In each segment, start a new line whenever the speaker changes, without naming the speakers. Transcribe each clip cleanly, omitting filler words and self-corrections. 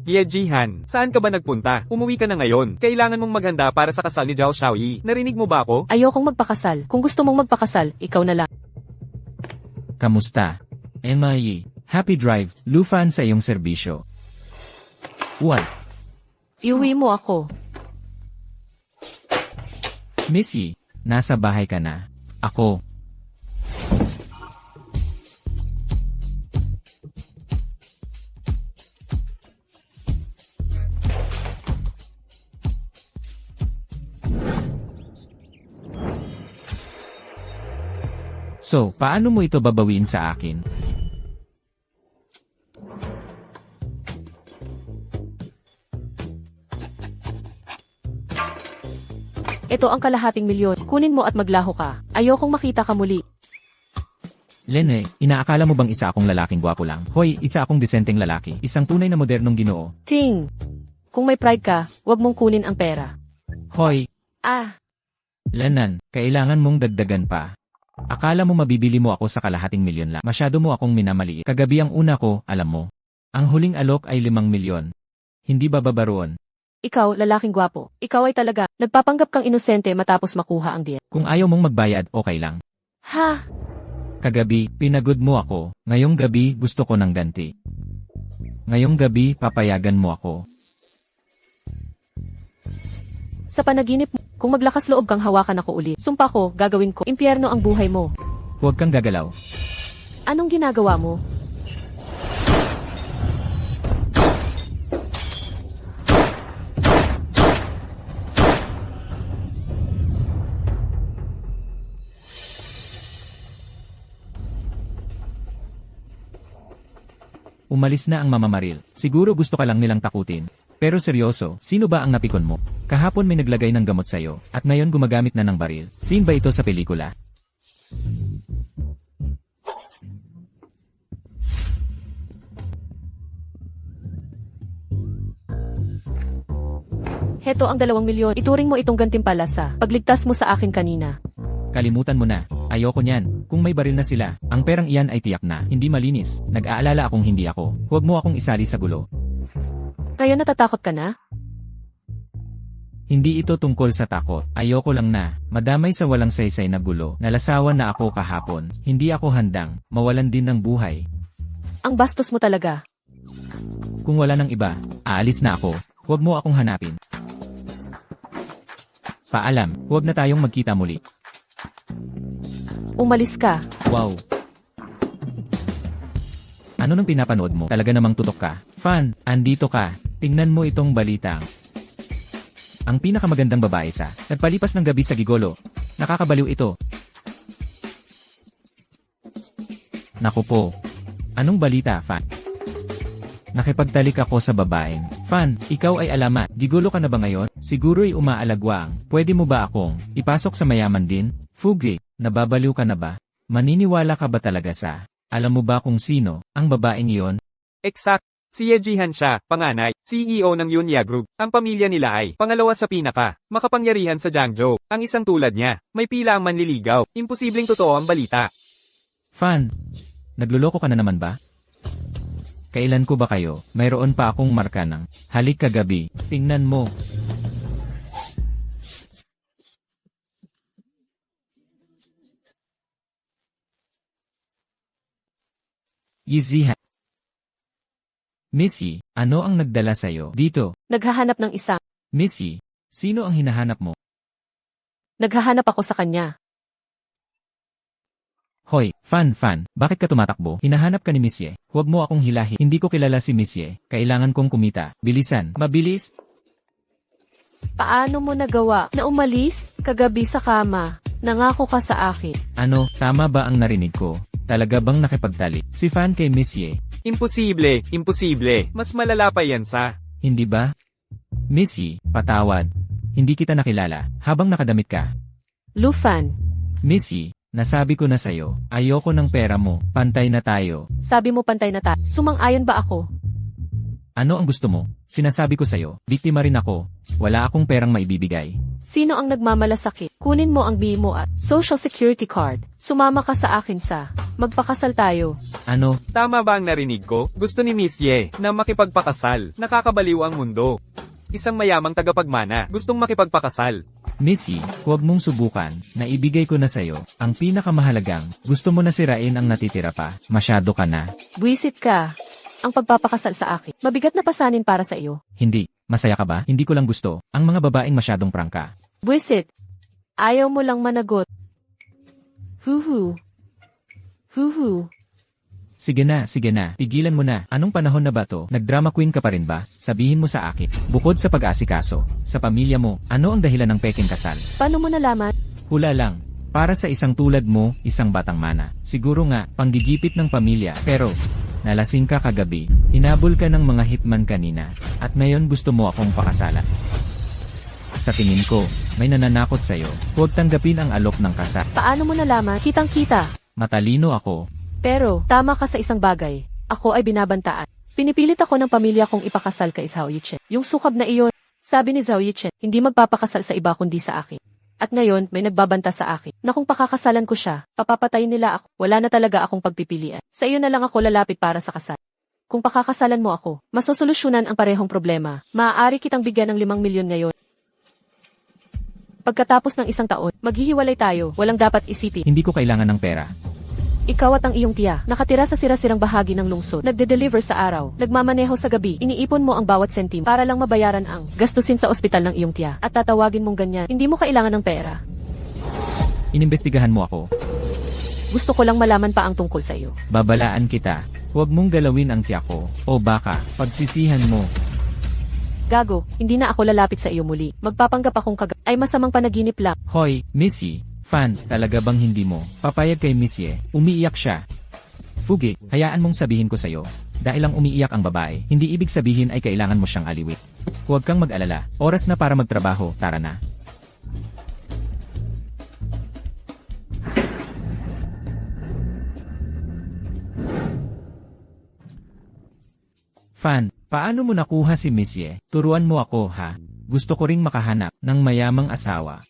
Ye Jihan, saan ka ba nagpunta? Umuwi ka na ngayon. Kailangan mong maghanda para sa kasal ni Zhao Xiaoyi. Narinig mo ba ako?
Ayokong magpakasal. Kung gusto mong magpakasal, ikaw na lang.
Kamusta? MIE, happy drive, Lufan sa iyong serbisyo. What?
Iuwi mo ako.
Missy, nasa bahay ka na. Ako. So, paano mo ito babawiin sa akin?
Ito ang kalahating milyon. Kunin mo at maglaho ka. Ayokong makita ka muli.
Lene, inaakala mo bang isa akong lalaking gwapo lang? Hoy, isa akong disenteng lalaki. Isang tunay na modernong Ginoo.
Ting! Kung may pride ka, wag mong kunin ang pera.
Hoy,
Ah!
Lenan, kailangan mong dagdagan pa. Akala mo mabibili mo ako sa kalahating milyon lang. Masyado mo akong minamaliit. Kagabi ang una ko, alam mo. Ang huling alok ay 5 milyon. Hindi ba babaruon?
Ikaw, lalaking gwapo. Ikaw ay talaga, nagpapanggap kang inosente matapos makuha ang deal.
Kung ayaw mong magbayad, okay lang.
Ha?
Kagabi, pinagod mo ako. Ngayong gabi, gusto ko ng ganti. Ngayong gabi, papayagan mo ako.
Sa panaginip mo, kung maglakas loob kang hawakan ako ulit, sumpa ko, gagawin ko, impyerno ang buhay mo.
Huwag kang gagalaw.
Anong ginagawa mo?
Umalis na ang Mama Maril. Siguro gusto ka lang nilang takutin. Pero seryoso, sino ba ang napikon mo? Kahapon may naglagay ng gamot sa'yo, at ngayon gumagamit na ng baril. Scene ba ito sa pelikula?
Heto ang 2 milyon. Ituring mo itong gantimpala sa pagligtas mo sa akin kanina.
Kalimutan mo na. Ayoko niyan. Kung may baril na sila, ang perang iyan ay tiyak na. Hindi malinis. Nag-aalala akong hindi ako. Huwag mo akong isali sa gulo.
Kaya natatakot ka na?
Hindi ito tungkol sa takot. Ayoko lang na. Madamay sa walang saysay na gulo. Nalasawan na ako kahapon. Hindi ako handang. Mawalan din ng buhay.
Ang bastos mo talaga.
Kung wala ng iba, aalis na ako. Huwag mo akong hanapin. Paalam, huwag na tayong magkita muli.
Umalis ka.
Wow. Ano nang pinapanood mo? Talaga namang tutok ka. Fan, andito ka. Tingnan mo itong balita. Ang pinakamagandang babae sa nagpalipas ng gabi sa gigolo. Nakakabaliw ito. Naku po. Anong balita, Fan? Nakipagtalik ako sa babaeng. Fan, ikaw ay alamat. Gigolo ka na ba ngayon? Siguro'y umaalagwang. Pwede mo ba akong ipasok sa mayaman din? Fugi, nababaliw ka na ba? Maniniwala ka ba talaga sa alam mo ba kung sino ang babaeng iyon?
Exact. Si Ye Jihan siya, panganay, CEO ng Yunya Group. Ang pamilya nila ay pangalawa sa pinaka makapangyarihan sa Jiangzhou. Ang isang tulad niya, may pila ang manliligaw. Imposibleng totoo ang balita.
Fan, nagluloko ka na naman ba? Kailan ko ba kayo? Mayroon pa akong marka ng halik kagabi. Tingnan mo. Yizihan. Missy, ano ang nagdala sa'yo dito?
Naghahanap ng isa.
Missy, sino ang hinahanap mo?
Naghahanap ako sa kanya.
Hoy, fan, bakit ka tumatakbo? Hinahanap ka ni Missy. Huwag mo akong hilahin. Hindi ko kilala si Missy. Kailangan kong kumita. Bilisan. Mabilis.
Paano mo nagawa na umalis kagabi sa kama? Nangako ka sa akin.
Ano, tama ba ang narinig ko? Talaga bang nakipagtalik si Fan kay Missy?
Imposible, imposible. Mas malala pa yan sa
Hindi ba? Missy, patawad. Hindi kita nakilala habang nakadamit ka.
Lufan,
Missy, nasabi ko na sa'yo, ayoko ng pera mo, pantay na tayo.
sabi mo pantay na ta. Sumang-ayon ba ako?
Ano ang gusto mo? Sinasabi ko sa'yo, biktima rin ako. Wala akong perang maibibigay.
Sino ang nagmamalasakit? Kunin mo ang BMO at Social Security Card. Sumama ka sa akin sa magpakasal tayo.
Ano?
Tama ba ang narinig ko? Gusto ni Miss Ye na makipagpakasal. Nakakabaliw ang mundo. Isang mayamang tagapagmana, gustong makipagpakasal.
Missy, huwag mong subukan. Naibigay ko na sa'yo. Ang pinakamahalagang, gusto mo na sirain ang natitira pa. Masyado ka na.
Buwisit ka. Ang pagpapakasal sa akin. Mabigat na pasanin para sa iyo.
Hindi. Masaya ka ba? Hindi ko lang gusto. Ang mga babaeng masyadong prangka.
Buwisit. Ayaw mo lang managot. Huhu. Huhu.
Sige na, sige na. Pigilan mo na. Anong panahon na ba to? Nagdrama queen ka pa rin ba? Sabihin mo sa akin. Bukod sa pag-aasikaso, sa pamilya mo, ano ang dahilan ng peking kasal?
Paano mo nalaman?
Hula lang. Para sa isang tulad mo, isang batang mana. Siguro nga, panggigipit ng pamilya. Pero, nalasing ka kagabi, hinabol ka ng mga hitman kanina, at ngayon gusto mo akong pakasalan. Sa tingin ko, may nananakot sa'yo. Huwag tanggapin ang alok ng kasal.
Paano mo nalaman? Kitang-kita.
Matalino ako.
Pero, tama ka sa isang bagay. Ako ay binabantaan. Pinipilit ako ng pamilya kong ipakasal kay Zhao Yichen. Yung sukab na iyon, sabi ni Zhao Yichen, hindi magpapakasal sa iba kundi sa akin. At ngayon, may nagbabanta sa akin, na kung pakakasalan ko siya, papapatayin nila ako. Wala na talaga akong pagpipilian. Sa iyo na lang ako lalapit para sa kasal. Kung pakakasalan mo ako, masosolusyonan ang parehong problema. Maaari kitang bigyan ng 5 milyon ngayon. Pagkatapos ng 1 taon, maghihiwalay tayo, walang dapat isipin.
Hindi ko kailangan ng pera.
Ikaw at ang iyong tiya, nakatira sa sira-sirang bahagi ng lungsod, nagde-deliver sa araw, nagmamaneho sa gabi, iniipon mo ang bawat sentim para lang mabayaran ang gastusin sa ospital ng iyong tiya. At tatawagin mong ganyan, hindi mo kailangan ng pera.
Inimbestigahan mo ako.
Gusto ko lang malaman pa ang tungkol sa iyo.
Babalaan kita. Huwag mong galawin ang tiyak ko. O baka, pagsisihan mo.
Gago, hindi na ako lalapit sa iyo muli. Magpapanggap akong ay masamang panaginip lang.
Hoy, Missy. Fan, talaga bang hindi mo? Papayag kay Missy, umiiyak siya. Fugi, hayaan mong sabihin ko sa'yo. Dahil lang umiiyak ang babae, hindi ibig sabihin ay kailangan mo siyang aliwit. Huwag kang mag-alala. Oras na para magtrabaho, tara na. Fan, paano mo nakuha si Missy? Turuan mo ako ha. Gusto ko ring makahanap ng mayamang asawa.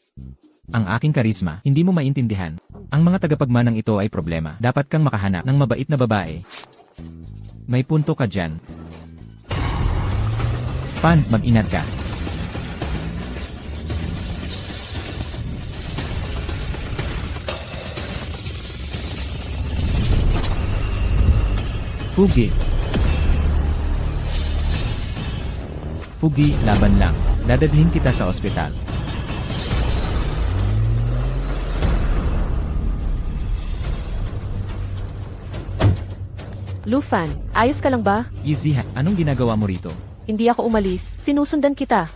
Ang aking karisma, hindi mo maintindihan. Ang mga tagapagmanang ito ay problema. Dapat kang makahanap ng mabait na babae. May punto ka dyan. Fan, mag-ingat ka. Fugi. Fugi, laban lang. Dadalhin kita sa ospital.
Lufan, ayos ka lang ba?
Yiziha, anong ginagawa mo rito?
Hindi ako umalis, sinusundan kita.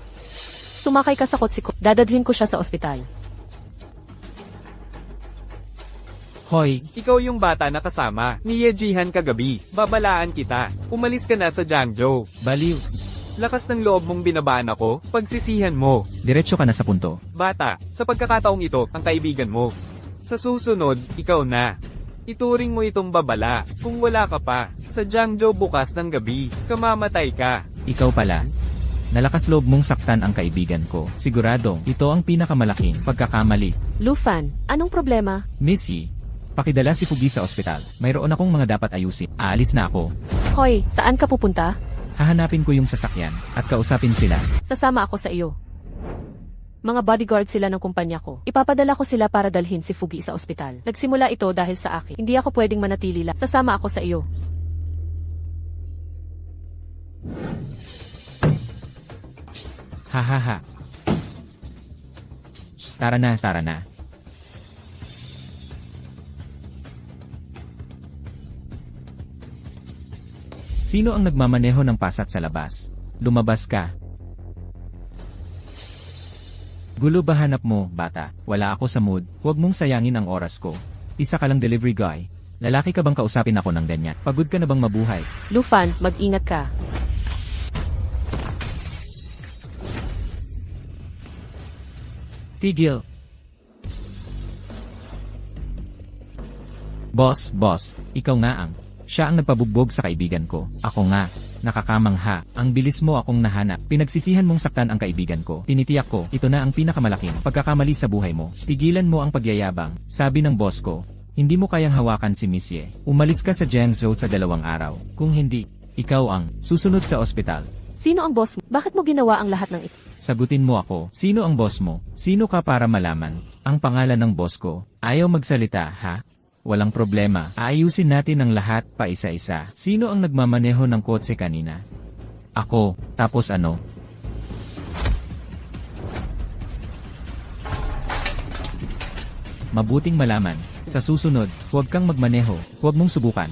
Sumakay ka sa kotse ko, dadadlhin ko siya sa ospital.
Hoy,
Ikaw yung bata na kasama ni Ye Jihan kagabi. Babalaan kita. Umalis ka na sa Jiangzhou.
baliw.
Lakas ng loob mong binabaan ako, pagsisihan mo.
Diretso ka na sa punto.
Bata, sa pagkakataong ito, ang kaibigan mo. Sa susunod, ikaw na. Ituring mo itong babala. Kung wala ka pa, sa Jiangzhou bukas ng gabi, kamamatay ka.
Ikaw pala. Nalakas loob mong saktan ang kaibigan ko. Siguradong, ito ang pinakamalaking pagkakamali.
Lufan, anong problema?
Missy, pakidala si Fugi sa ospital. Mayroon akong mga dapat ayusin. Aalis na ako.
Hoy, saan ka pupunta?
Hahanapin ko yung sasakyan at kausapin sila.
Sasama ako sa iyo. Mga bodyguard sila ng kumpanya ko. Ipapadala ko sila para dalhin si Fugi sa ospital. Nagsimula ito dahil sa akin. Hindi ako pwedeng manatili lang. Sasama ako sa iyo.
Hahaha. Tara na, tara na. Sino ang nagmamaneho ng pasat sa labas? Lumabas ka. Gulo ba hanap mo, bata? Wala ako sa mood. Huwag mong sayangin ang oras ko. Isa ka lang delivery guy. Lalaki ka bang kausapin ako ng ganyan? Pagod ka na bang mabuhay?
Lufan, mag-ingat ka.
Tigil. Boss, ikaw nga ang. Siya ang nagpabugbog sa kaibigan ko. Ako nga. Nakakamangha, ang bilis mo akong nahanap. Pinagsisihan mong saktan ang kaibigan ko. Tinitiyak ko, ito na ang pinakamalaking pagkakamali sa buhay mo. Tigilan mo ang pagyayabang, sabi ng boss ko. Hindi mo kayang hawakan si Miss Ye. Umalis ka sa Jiangzhou sa 2 araw. Kung hindi, ikaw ang susunod sa ospital.
Sino ang boss mo? Bakit mo ginawa ang lahat ng ito?
Sagutin mo ako, sino ang boss mo? Sino ka para malaman? Ang pangalan ng boss ko. Ayaw magsalita, ha? Walang problema, aayusin natin ang lahat pa isa-isa. Sino ang nagmamaneho ng kotse kanina? Ako, tapos ano? Mabuting malaman, sa susunod, huwag kang magmaneho, huwag mong subukan.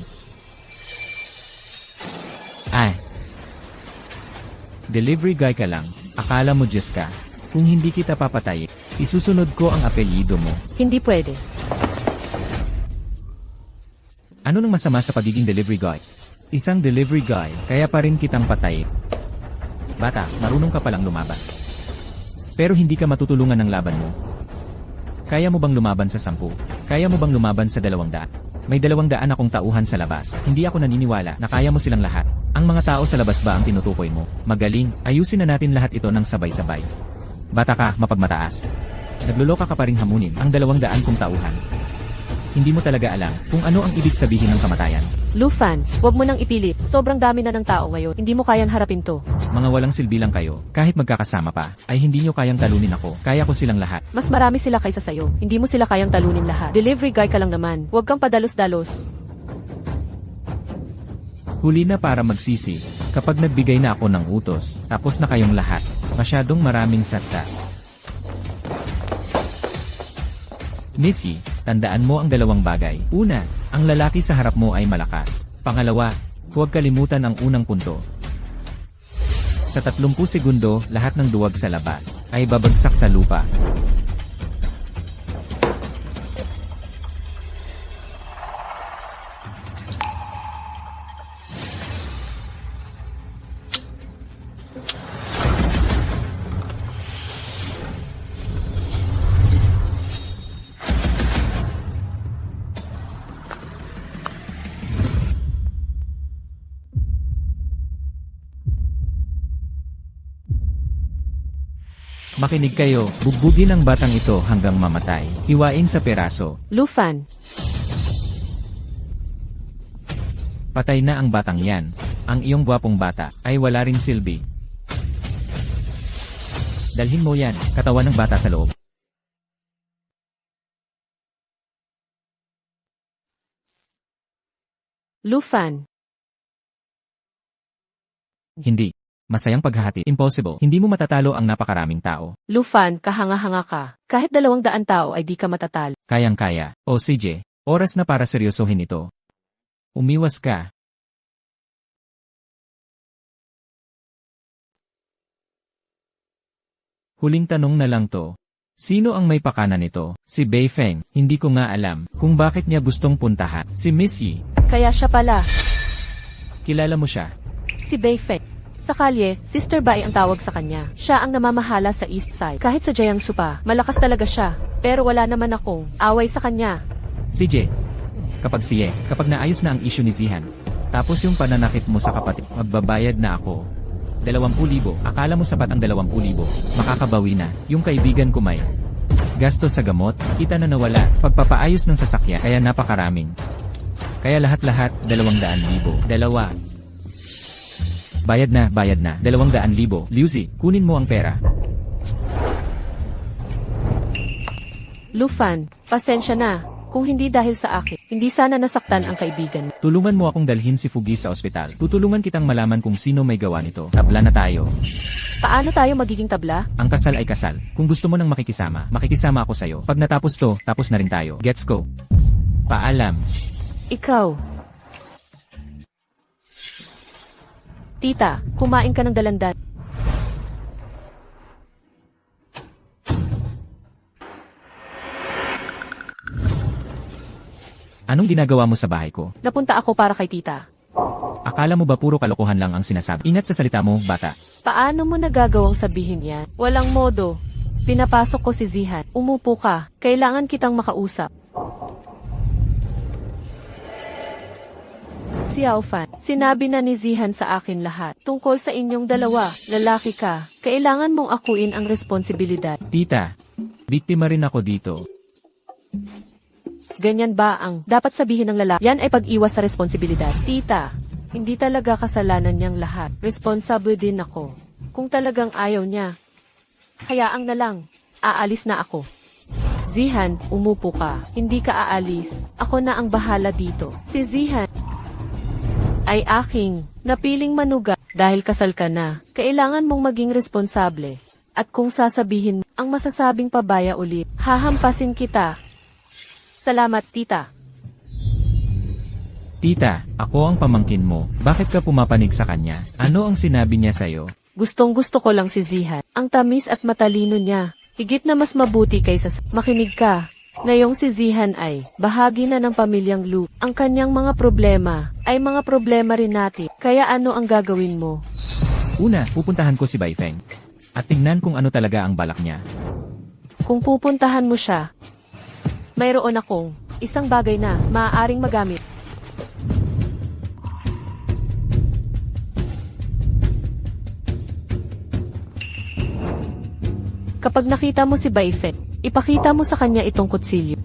Delivery guy ka lang, akala mo Diyos ka. Kung hindi kita papatayin, isusunod ko ang apelyido mo.
Hindi pwede.
Ano nang masama sa pagiging delivery guy? Isang delivery guy, kaya pa rin kitang patayin. Bata, marunong ka palang lumaban. Pero hindi ka matutulungan ng laban mo. Kaya mo bang lumaban sa 10? Kaya mo bang lumaban sa 200? May 200 akong tauhan sa labas. Hindi ako naniniwala na kaya mo silang lahat. Ang mga tao sa labas ba ang tinutukoy mo? Magaling, ayusin na natin lahat ito ng sabay-sabay. Bata ka, mapagmataas. Nagluloka ka pa ring hamunin ang 200 kong tauhan. Hindi mo talaga alam kung ano ang ibig sabihin ng kamatayan.
Lufan, huwag mo nang ipilit. Sobrang dami na ng tao ngayon. Hindi mo kayang harapin to.
Mga walang silbi lang kayo, kahit magkakasama pa, ay hindi nyo kayang talunin ako. Kaya ko silang lahat.
Mas marami sila kaysa sayo. Hindi mo sila kayang talunin lahat. Delivery guy ka lang naman. Huwag kang padalos-dalos.
Huli na para magsisi. Kapag nagbigay na ako ng utos, tapos na kayong lahat. Masyadong maraming satsa. Missy, tandaan mo ang 2 bagay. Una, ang lalaki sa harap mo ay malakas. Pangalawa, huwag kalimutan ang unang punto. Sa 30 segundo, lahat ng duwag sa labas ay babagsak sa lupa. Makinig kayo, bugbugin ang batang ito hanggang mamatay. Hiwain sa peraso.
Lufan,
Patay na ang batang yan. Ang iyong gwapong bata ay wala ring silbi. Dalhin mo yan, katawan ng bata sa loob.
Lufan,
Hindi. Masayang paghahati. Impossible. Hindi mo matatalo ang napakaraming tao.
Lufan, kahanga-hanga ka. Kahit 200 tao ay di ka matatalo.
Kayang-kaya. O CJ, oras na para seryosohin ito. Umiwas ka. Huling tanong na lang to. Sino ang may pakana nito? Si Bei Feng. Hindi ko nga alam kung bakit niya gustong puntahan. Si Miss Yi.
Kaya siya pala,
Kilala mo siya.
si Bei Feng. Sa kalye, Sister Bai ang tawag sa kanya. Siya ang namamahala sa East Side. Kahit sa Jiangsu pa, malakas talaga siya. Pero wala naman akong away sa kanya.
CJ. Kapag siye, kapag naayos na ang issue ni Zihan. Tapos yung pananakit mo sa kapatid, magbabayad na ako. 20,000. Akala mo sapat ang 20,000. Makakabawi na. Yung kaibigan ko may gasto sa gamot, kita na nawala. Pagpapaayos ng sasakyan, kaya napakaraming. Kaya lahat-lahat, 200,000. Dalawa. Bayad na, 200,000. Liuzi, kunin mo ang pera.
Lufan, pasensya na. Kung hindi dahil sa akin, hindi sana nasaktan ang kaibigan.
Tulungan mo akong dalhin si Fugi sa ospital. Tutulungan kitang malaman kung sino may gawa nito. Tabla na tayo.
Paano tayo magiging tabla?
Ang kasal ay kasal. Kung gusto mo nang makikisama, makikisama ako sa'yo. Pag natapos to, tapos na rin tayo. Gets go. Paalam.
Ikaw. Tita, kumain ka ng dalandan.
Anong ginagawa mo sa bahay ko?
Napunta ako para kay tita.
Akala mo ba puro kalokohan lang ang sinasabi? Ingat sa salita mo, bata.
Paano mo nagagawang sabihin yan? Walang modo. Pinapasok ko si Zihan. Umupo ka. Kailangan kitang makausap. Xiao Fan, sinabi na ni Zihan sa akin lahat. Tungkol sa inyong dalawa, lalaki ka. Kailangan mong akuin ang responsibilidad.
Tita, biktima rin ako dito.
Ganyan ba ang dapat sabihin ng lalaki? Yan ay pag-iwas sa responsibilidad. Tita, hindi talaga kasalanan niyang lahat. Responsible din ako. Kung talagang ayaw niya, hayaan na lang. Aalis na ako. Zihan, umupo ka. Hindi ka aalis. Ako na ang bahala dito. Si Zihan ay aking napiling manuga dahil kasal ka na. Kailangan mong maging responsable. At kung sasabihin ang masasabing pabaya ulit, hahampasin kita. Salamat, tita.
Tita, ako ang pamangkin mo. Bakit ka pumapanig sa kanya? Ano ang sinabi niya sa'yo?
Gustong-gusto ko lang si Zihan. Ang tamis at matalino niya. Higit na mas mabuti kaysa makinig ka. Ngayong si Zihan ay bahagi na ng pamilyang Lu. Ang kanyang mga problema ay mga problema rin natin. Kaya ano ang gagawin mo?
Una, pupuntahan ko si Baifeng. At tingnan kung ano talaga ang balak niya.
Kung pupuntahan mo siya, mayroon akong isang bagay na maaaring magamit. Kapag nakita mo si Baifeng, ipakita mo sa kanya itong kutsilyo.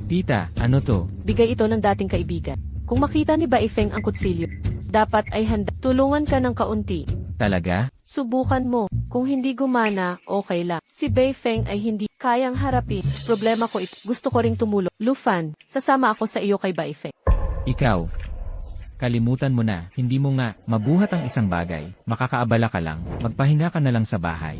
Tita, ano to?
Bigay ito ng dating kaibigan. Kung makita ni Baifeng ang kutsilyo, dapat ay handa. Tulungan ka ng kaunti.
Talaga?
Subukan mo. Kung hindi gumana, okay lang. Si Baifeng ay hindi kayang harapin. Problema ko ito. Gusto ko ring tumulong. Lufan, sasama ako sa iyo kay Baifeng.
Ikaw. Kalimutan mo na, hindi mo nga mabuhat ang isang bagay. Makakaabala ka lang, magpahinga ka na lang sa bahay.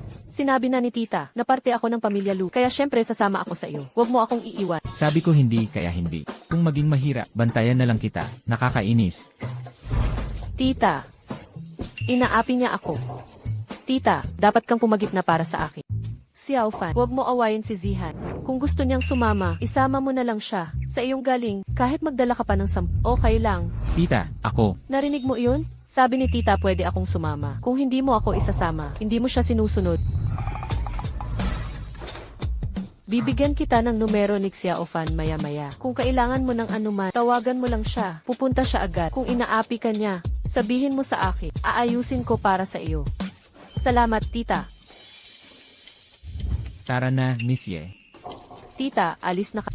Sinabi na ni tita na parte ako ng pamilya Lu, kaya syempre sasama ako sa iyo. Huwag mo akong iiwan.
Sabi ko hindi kaya hindi. Kung maging mahirap, bantayan na lang kita. Nakakainis.
Tita, inaapi niya ako. Tita, dapat kang pumagit na para sa akin. Xiao Fan, huwag mo awayin si Zihan. Kung gusto niyang sumama, isama mo na lang siya. Sa iyong galing, kahit magdala ka pa ng okay lang.
Tita, ako.
Narinig mo iyon? Sabi ni tita pwede akong sumama. Kung hindi mo ako isasama, hindi mo siya sinusunod. Bibigyan kita ng numero ni Xiao Fan maya-maya. Kung kailangan mo ng anuman, tawagan mo lang siya. Pupunta siya agad. Kung inaapi ka niya, sabihin mo sa akin. Aayusin ko para sa iyo. Salamat, tita.
Tara na, Miss Ye.
Tita, alis na ka.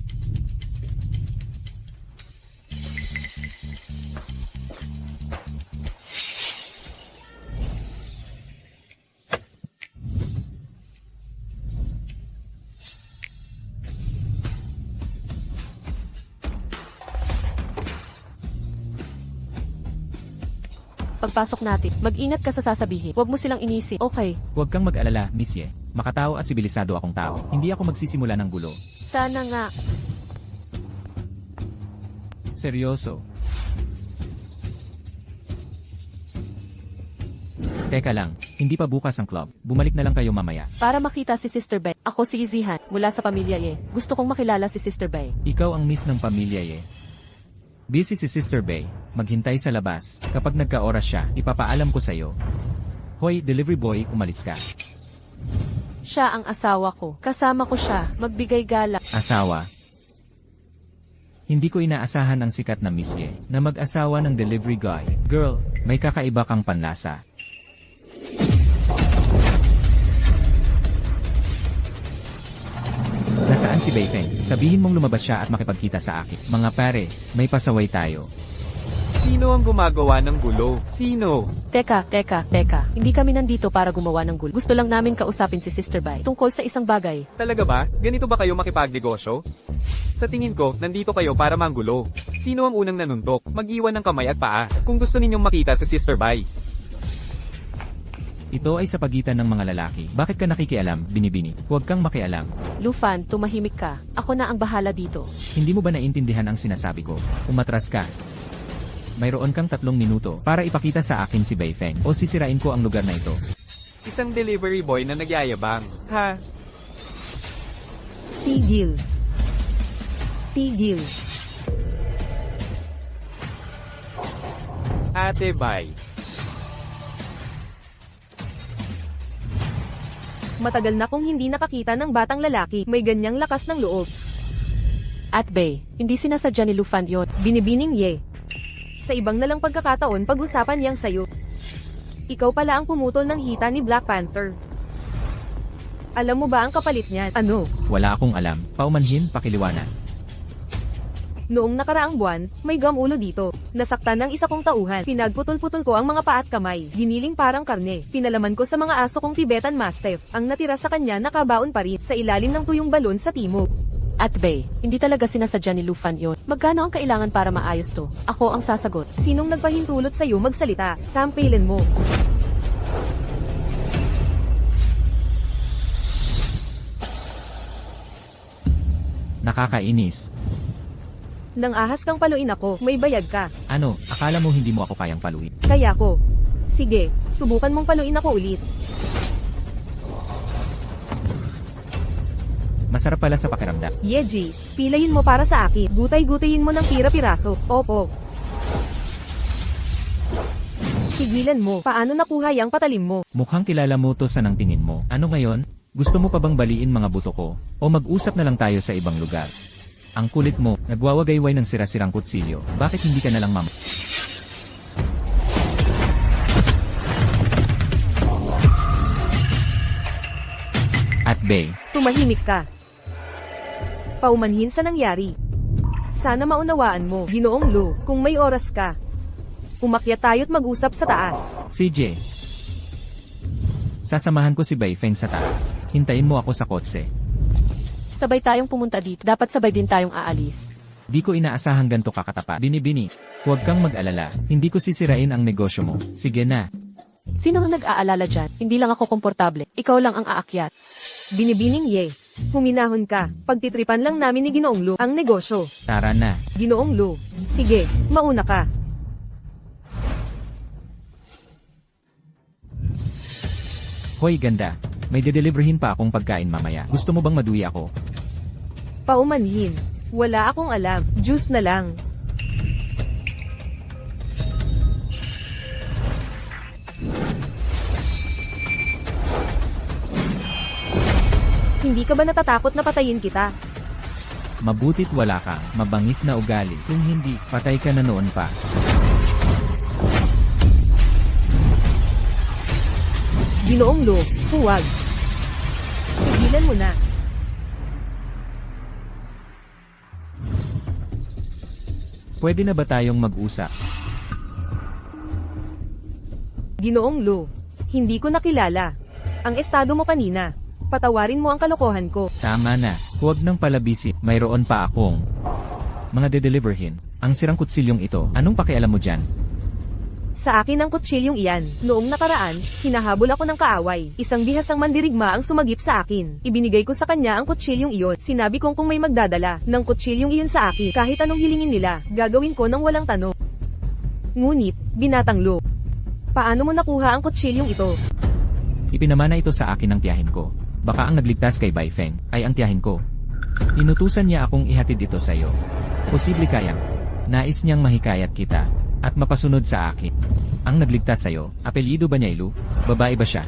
Pagpasok natin, mag-ingat ka sa sasabihin. Huwag mo silang inisip. Okay,
Huwag kang mag-alala, Miss Ye. Makatao at sibilisado akong tao. Hindi ako magsisimula ng gulo.
sana nga.
Seryoso. Teka lang, hindi pa bukas ang club. Bumalik na lang kayo mamaya.
Para makita si Sister Bai. Ako si Zihan, mula sa pamilya Ye. Gusto kong makilala si Sister Bai.
Ikaw ang miss ng pamilya Ye. Busy si Sister Bay. Maghintay sa labas. Kapag nagka-oras siya, ipapaalam ko sa'yo. Hoy, delivery boy, umalis ka.
Siya ang asawa ko. Kasama ko siya. Magbigay gala.
Asawa. Hindi ko inaasahan ang sikat na Miss Ye na mag-asawa ng delivery guy. Girl, may kakaiba kang panlasa. Nasaan si Baifeng? Sabihin mong lumabas siya at makipagkita sa akin. Mga pare, may pasaway tayo.
Sino ang gumagawa ng gulo? Sino?
Teka. Hindi kami nandito para gumawa ng gulo. Gusto lang namin kausapin si Sister Bai tungkol sa isang bagay.
Talaga ba? Ganito ba kayo makipagnegosyo? Sa tingin ko, nandito kayo para manggulo. Sino ang unang nanuntok? Mag-iwan ng kamay at paa. Kung gusto ninyong makita si Sister Bai.
Ito ay sa pagitan ng mga lalaki. Bakit ka nakikialam, binibini? Huwag kang makialam.
Lufan, tumahimik ka. Ako na ang bahala dito.
Hindi mo ba naintindihan ang sinasabi ko? Umatras ka. Mayroon kang 3 minuto para ipakita sa akin si Baifeng o sisirain ko ang lugar na ito.
Isang delivery boy na nagyayabang. Ha?
Tigil. Tigil.
Ate Bai.
Matagal na kong hindi nakakita ng batang lalaki may ganyang lakas ng loob.
At Bay, hindi sinasadya ni Lu Fan yon.
Binibining Ye. Sa ibang nalang pagkakataon pag-usapan niyang sayo. Ikaw pala ang pumutol ng hita ni Black Panther. Alam mo ba ang kapalit niyan? Ano?
Wala akong alam. Paumanhin, pakiliwanag.
Noong nakaraang buwan, may gamulo dito. Nasaktan ng isa kong tauhan. Pinagputol-putol ko ang mga paa at kamay. Giniling parang karne. Pinalaman ko sa mga aso kong Tibetan Mastiff. Ang natira sa kanya nakabaon pa rin sa ilalim ng tuyong balon sa timog.
At Bay, hindi talaga sinasadya ni Lu Fan yon. Magkano ang kailangan para maayos to? Ako ang sasagot.
Sinong nagpahintulot sa'yo magsalita? Sampilin mo.
Nakakainis.
Nang ahas kang paluin ako, may bayad ka.
Ano, akala mo hindi mo ako kayang paluin?
Kaya ko. Sige, subukan mong paluin ako ulit.
Masarap pala sa pakiramdam.
Yeji, pilayin mo para sa akin. Gutay-gutayin mo ng pira-piraso. Opo. Tigilan mo. Paano nakuha yang patalim mo?
Mukhang kilala mo to sa nang tingin mo. Ano ngayon? Gusto mo pa bang baliin mga buto ko? O mag-usap na lang tayo sa ibang lugar? Ang kulit mo, nagwawagayway ng sira-sirang kutsilyo. Bakit hindi ka na lang At Bay,
Tumahimik ka. Paumanhin sa nangyari. Sana maunawaan mo, Ginoong Lu, kung may oras ka. Umakyat tayo't mag-usap sa taas.
CJ. Sasamahan ko si Baifeng sa taas. Hintayin mo ako sa kotse.
Sabay tayong pumunta dito. Dapat sabay din tayong aalis.
Di ko inaasahang ganito kakatapat. Bini-bini, huwag kang mag-alala. Hindi ko sisirain ang negosyo mo. Sige na.
Sino ang nag-aalala dyan? Hindi lang ako komportable. Ikaw lang ang aakyat.
Binibining Ye. Huminahon ka. Pagtitripan lang namin ni Ginoong Lu ang negosyo.
Tara na.
Ginoong Lu. Sige, mauna ka.
Hoy ganda, may dedelivrehin pa akong pagkain mamaya. Gusto mo bang maduwi ako?
Paumanhin. Wala akong alam. Juice na lang. Hindi ka ba natatakot na patayin kita?
Mabutit wala ka, mabangis na ugali. Kung hindi, patay ka na noon pa.
Ginoong Lu, huwag. Tigilan mo na.
Pwede na ba tayong mag-usap?
Ginoong Lu, hindi ko nakilala. Ang estado mo kanina. Patawarin mo ang kalokohan ko.
Tama na, huwag nang palabisin. Mayroon pa akong mga dedeliverhin. Ang sirang kutsilyong ito, anong pakialam mo dyan?
Sa akin ang kutsilyong iyan. Noong nakaraan, hinahabol ako ng kaaway. Isang bihasang mandirigma ang sumagip sa akin. Ibinigay ko sa kanya ang kutsilyong iyon. Sinabi kong kung may magdadala ng kutsilyong iyon sa akin, kahit anong hilingin nila, gagawin ko ng walang tanong. Ngunit, Binatang Lu, paano mo nakuha ang kutsilyong ito?
Ipinamana ito sa akin ng tiyahin ko. Baka ang nagligtas kay Baifeng ay ang tiyahin ko. Inutusan niya akong ihatid ito sa iyo. Posible kayang nais niyang mahikayat kita at mapasunod sa akin. Ang nagligtas sa iyo, apelyido ba niya Lu? Babae ba siya?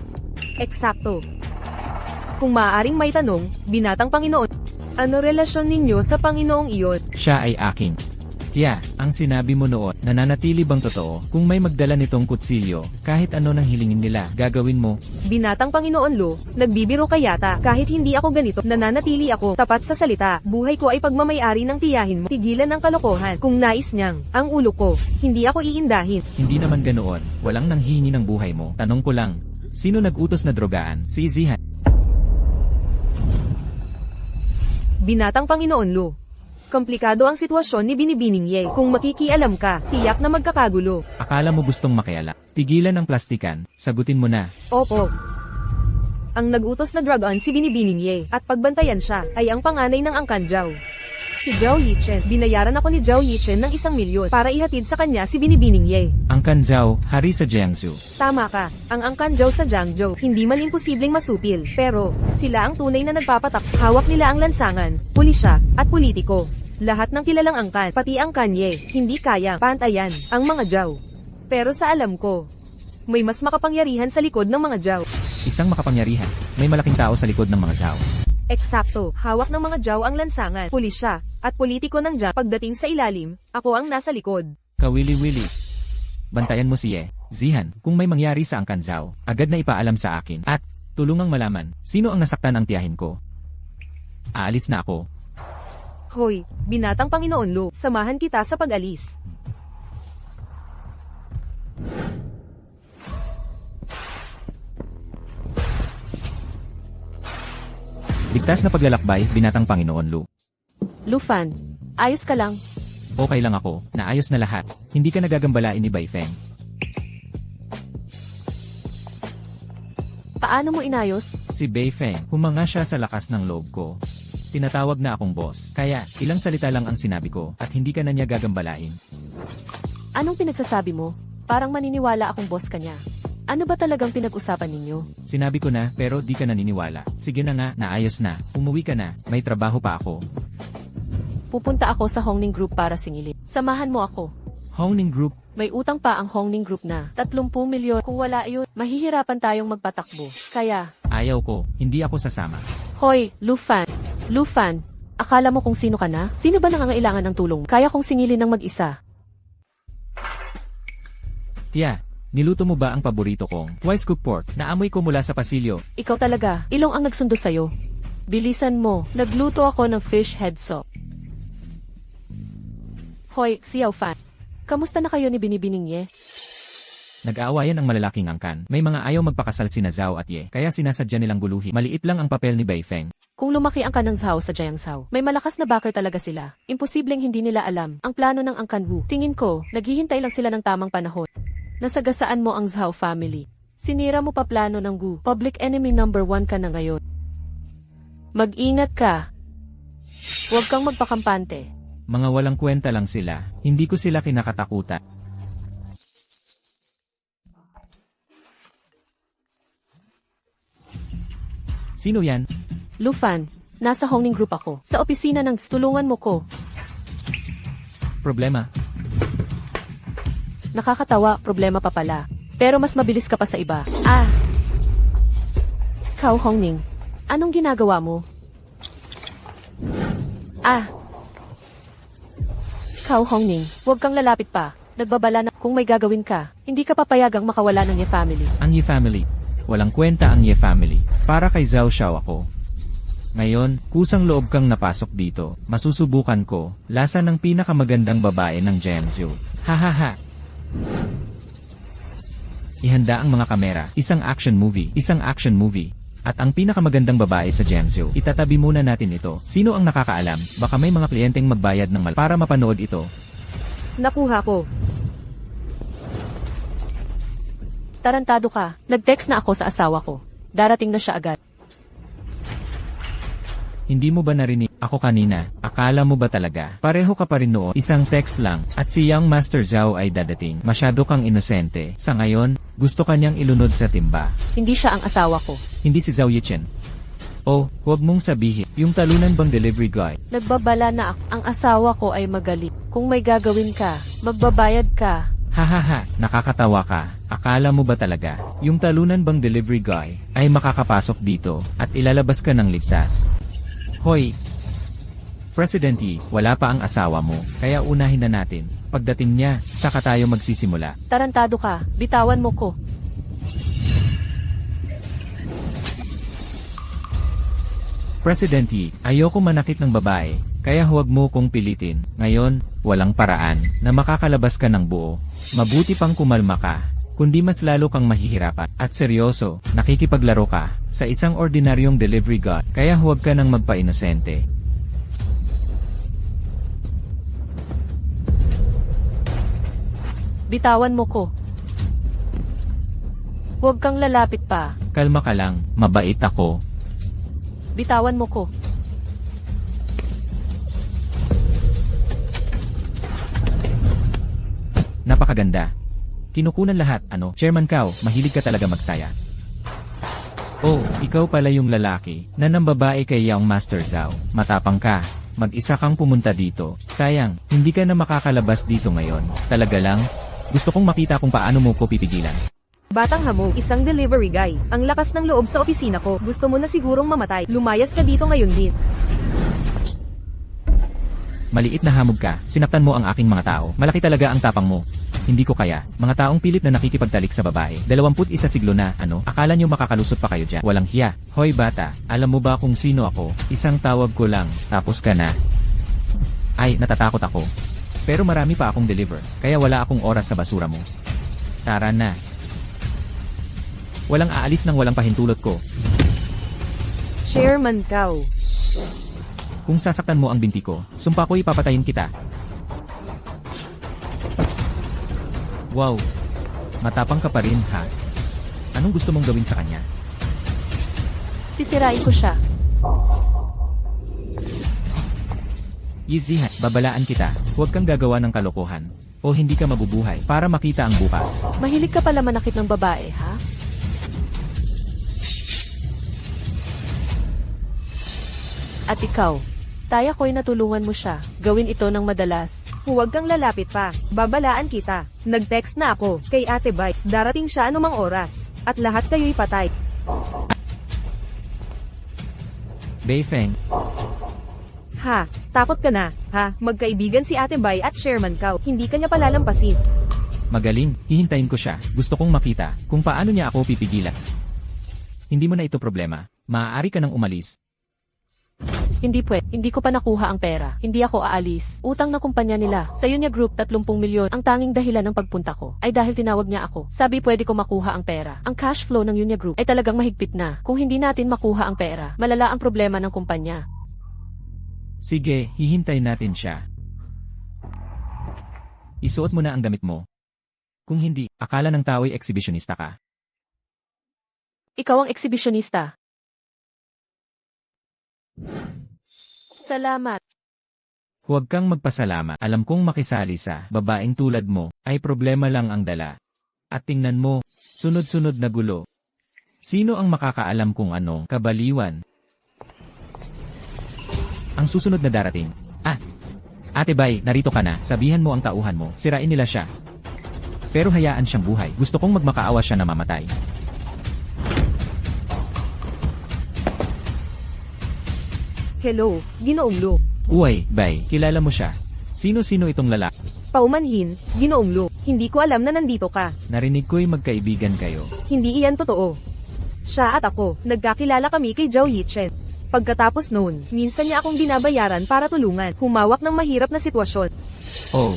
Eksakto. Kung maaaring may tanong, Binatang Panginoon, ano relasyon ninyo sa Panginoong iyon?
Siya ay akin. Kaya, ang sinabi mo noon, nananatili bang totoo? Kung may magdala nitong kutsilyo, kahit ano nang hilingin nila, gagawin mo.
Binatang Panginoon Lu, nagbibiro ka yata. Kahit hindi ako ganito, nananatili ako, tapat sa salita. Buhay ko ay pagmamayari ng tiyahin mo. Tigilan ang kalokohan. Kung nais niyang, ang ulo ko, hindi ako iindahin.
Hindi naman ganoon, walang nanghihingi ng buhay mo. Tanong ko lang, sino nag-utos na drogaan? Si Zihan.
Binatang Panginoon Lu. Komplikado ang sitwasyon ni Binibining Ye. Kung makikialam ka, tiyak na magkakagulo.
Akala mo gustong makiala. Tigilan ang plastikan, sagutin mo na.
Opo. Ang nag-utos na drug on si Binibining Ye, at pagbantayan siya, ay ang panganay ng Angkan Zhao. Si Zhao Yichen. Binayaran ako ni Zhao Yichen ng 1 milyon para ihatid sa kanya si Binibining Ye.
Angkan Zhao, hari sa Jiangsu.
Tama ka, ang Angkan Zhao sa Jiangzhou, hindi man imposibleng masupil, pero sila ang tunay na nagpapatak. Hawak nila ang lansangan, pulisya, at politiko. Lahat ng kilalang angkan, pati ang Kanye, hindi kaya pantayan ang mga Zhao. Pero sa alam ko, may mas makapangyarihan sa likod ng mga Zhao.
Isang makapangyarihan, may malaking tao sa likod ng mga Zhao.
Eksakto, hawak ng mga Jaw ang lansangan, pulisya, at politiko ng Jaw. Pagdating sa ilalim, ako ang nasa likod.
Kawili-wili. Bantayan mo si Zihan, kung may mangyari sa Angkan Zhao, agad na ipaalam sa akin, at tulungang malaman, sino ang nasaktan ang tiyahin ko. Aalis na ako.
Hoy, binatang Panginoon Lu, samahan kita sa pag-alis.
Ligtas na paglalakbay, binatang Panginoon Lu.
Lufan, ayos ka lang.
Okay lang ako, naayos na lahat. Hindi ka nagagambalain ni Baifeng.
Paano mo inayos?
Si Baifeng, humanga siya sa lakas ng loob ko. Tinatawag na akong boss, kaya ilang salita lang ang sinabi ko at hindi ka na niya gagambalain.
Anong pinagsasabi mo? Parang maniniwala akong boss ka niya. Ano ba talagang pinag-usapan ninyo?
Sinabi ko na pero di ka naniniwala. Sige na nga, naayos na. Umuwi ka na, may trabaho pa ako.
Pupunta ako sa Hongning Group para singilin. Samahan mo ako.
Hongning Group,
May utang pa ang Hongning Group na 30 milyon. Kung wala yun, mahihirapan tayong magpatakbo. Kaya,
ayaw ko, hindi ako sasama.
hoy, Lufan. Lufan, akala mo kung sino ka na? Sino ba nangangailangan ng tulong? Kaya kong singilin ng mag-isa.
Tia, niluto mo ba ang paborito kong twice cooked pork na amoy ko mula sa pasilyo?
Ikaw talaga, ilong ang nagsundo sa'yo. Bilisan mo, nagluto ako ng fish head soup. Hoy, Xiao Fan. Kamusta na kayo ni Binibining Ye?
Nag-aawayan ang malalaking angkan. May mga ayaw magpakasal sina Zhao at Ye, kaya sinasadya nilang guluhin. Maliit lang ang papel ni Baifeng.
Kung lumaki ang kanang Zhao sa Jiang Zhao, may malakas na backer talaga sila. Imposibleng hindi nila alam ang plano ng Angkan Wu. Tingin ko, naghihintay lang sila ng tamang panahon. Nasagasaan mo ang Zhao family. Sinira mo pa plano ng Wu. Public enemy number 1 ka na ngayon. Mag-ingat ka. Huwag kang magpakampante.
Mga walang kwenta lang sila. Hindi ko sila kinakatakutan. Sino yan?
Lufan, nasa Hongning Group ako. Sa opisina ng tulungan mo ko.
Problema?
Nakakatawa, problema pa pala. Pero mas mabilis ka pa sa iba. Kau Hongning, anong ginagawa mo? Kau Hongning, huwag kang lalapit pa. Nagbabala na kung may gagawin ka, hindi ka papayagang makawala ng Ye family.
Ang Ye family. Walang kwenta ang Ye family. Para kay Zhao Xiao ako. Ngayon, kusang loob kang napasok dito. Masusubukan ko. Lasa ng pinakamagandang babae ng Jiangsu. Hahaha. Ihanda ang mga kamera. Isang action movie. Isang action movie. At ang pinakamagandang babae sa Jiangsu. Itatabi muna natin ito. Sino ang nakakaalam? Baka may mga kliyenteng magbayad ng mal para mapanood ito.
Nakuha ko.
Tarantado ka, nag-text na ako sa asawa ko. Darating na siya agad.
Hindi mo ba narinig ako kanina? Akala mo ba talaga? Pareho ka pa rin noon. Isang text lang. At si Young Master Zhao ay dadating. Masyado kang inosente. Sa ngayon, gusto kanyang ilunod sa timba.
Hindi siya ang asawa ko.
Hindi si Zhao Yichen. Oh, huwag mong sabihin. Yung talunan bang delivery guy?
Nagbabala na ako. Ang asawa ko ay magaling. Kung may gagawin ka, magbabayad ka.
Hahaha, nakakatawa ka. Akala mo ba talaga? Yung talunan bang delivery guy ay makakapasok dito at ilalabas ka ng ligtas? Hoy! President Yi, wala pa ang asawa mo, kaya unahin na natin. Pagdating niya, saka tayo magsisimula.
Tarantado ka, bitawan mo ko.
President Yi, ayoko manakit ng babae, kaya huwag mo kong pilitin. Ngayon, walang paraan na makakalabas ka ng buo. Mabuti pang kumalma ka, kundi mas lalo kang mahihirapan. At seryoso, nakikipaglaro ka sa isang ordinaryong delivery guy, kaya huwag ka nang magpa-inosente.
Bitawan mo ko. Huwag kang lalapit pa.
Kalma ka lang, mabait ako.
Bitawan mo ko.
Napakaganda. Kinukunan lahat, ano? Chairman Kao, mahilig ka talaga magsaya. Oh, ikaw pala yung lalaki na nambabae kay Young Master Zhao. Matapang ka. Mag-isa kang pumunta dito. Sayang, hindi ka na makakalabas dito ngayon. Talaga lang, gusto kong makita kung paano mo ko pipigilan.
Batang hamog, isang delivery guy. Ang lakas ng loob sa opisina ko. Gusto mo na sigurong mamatay. Lumayas ka dito ngayon din.
Maliit na hamog ka, sinaktan mo ang aking mga tao. Malaki talaga ang tapang mo. Hindi ko kaya. Mga taong pilit na nakikipagtalik sa babae. 21 siglo na, akala nyo makakalusot pa kayo dyan? Walang hiya. Hoy bata, alam mo ba kung sino ako? Isang tawag ko lang, tapos ka na. Ay, natatakot ako. Pero marami pa akong deliver, kaya wala akong oras sa basura mo. Tara na. Walang aalis nang walang pahintulot ko.
Chairman Cow.
Kung sasaktan mo ang binti ko, sumpa ko ipapatayin kita. Wow! Matapang ka pa rin, ha? Anong gusto mong gawin sa kanya?
Sisirain ko siya.
Easy ha, babalaan kita. Huwag kang gagawa ng kalokohan. O hindi ka mabubuhay para makita ang bukas.
Mahilig ka pala manakit ng babae, ha? At ikaw, taya ko'y natulungan mo siya. Gawin ito ng madalas.
Huwag kang lalapit pa. Babalaan kita. Nag-text na ako kay Ate Bai. Darating siya anumang oras. At lahat kayo'y patay.
Beifeng,
Ha? Takot ka na? Ha? Magkaibigan si Ate Bai at Chairman Cow. Hindi ka niya palalampasin.
magaling, hihintayin ko siya. Gusto kong makita kung paano niya ako pipigilan. Hindi mo na ito problema. Maaari ka nang umalis.
Hindi pwede. Hindi ko pa nakuha ang pera. Hindi ako aalis. Utang na kumpanya nila. Sa Unia Group 30 milyon. Ang tanging dahilan ng pagpunta ko ay dahil tinawag niya ako. Sabi pwede ko makuha ang pera. Ang cash flow ng Unia Group ay talagang mahigpit na. Kung hindi natin makuha ang pera, malala ang problema ng kumpanya.
Sige, hihintayin natin siya. Isuot mo na ang damit mo. Kung hindi, akala ng tao'y exhibitionista ka.
Ikaw ang eksibisyonista. Salamat.
Huwag kang magpasalamat. Alam kong makisali sa babaeng tulad mo ay problema lang ang dala. At tingnan mo, sunod-sunod na gulo. Sino ang makakaalam kung ano kabaliwan? Ang susunod na darating. Ate Bai, narito ka na. Sabihan mo ang tauhan mo. Sirain nila siya. Pero hayaan siyang buhay. Gusto kong magmakaawa siya na mamatay.
Hello, Ginoong Lu.
Uy, Bai, kilala mo siya. Sino-sino itong lalaki?
Paumanhin, Ginoong Lu. Hindi ko alam na nandito ka.
Narinig ko'y magkaibigan kayo.
Hindi iyan totoo. Siya at ako, nagkakilala kami kay Zhao Yichen. Pagkatapos noon, minsan niya akong binabayaran para tulungan, humawak ng mahirap na sitwasyon.
Oh,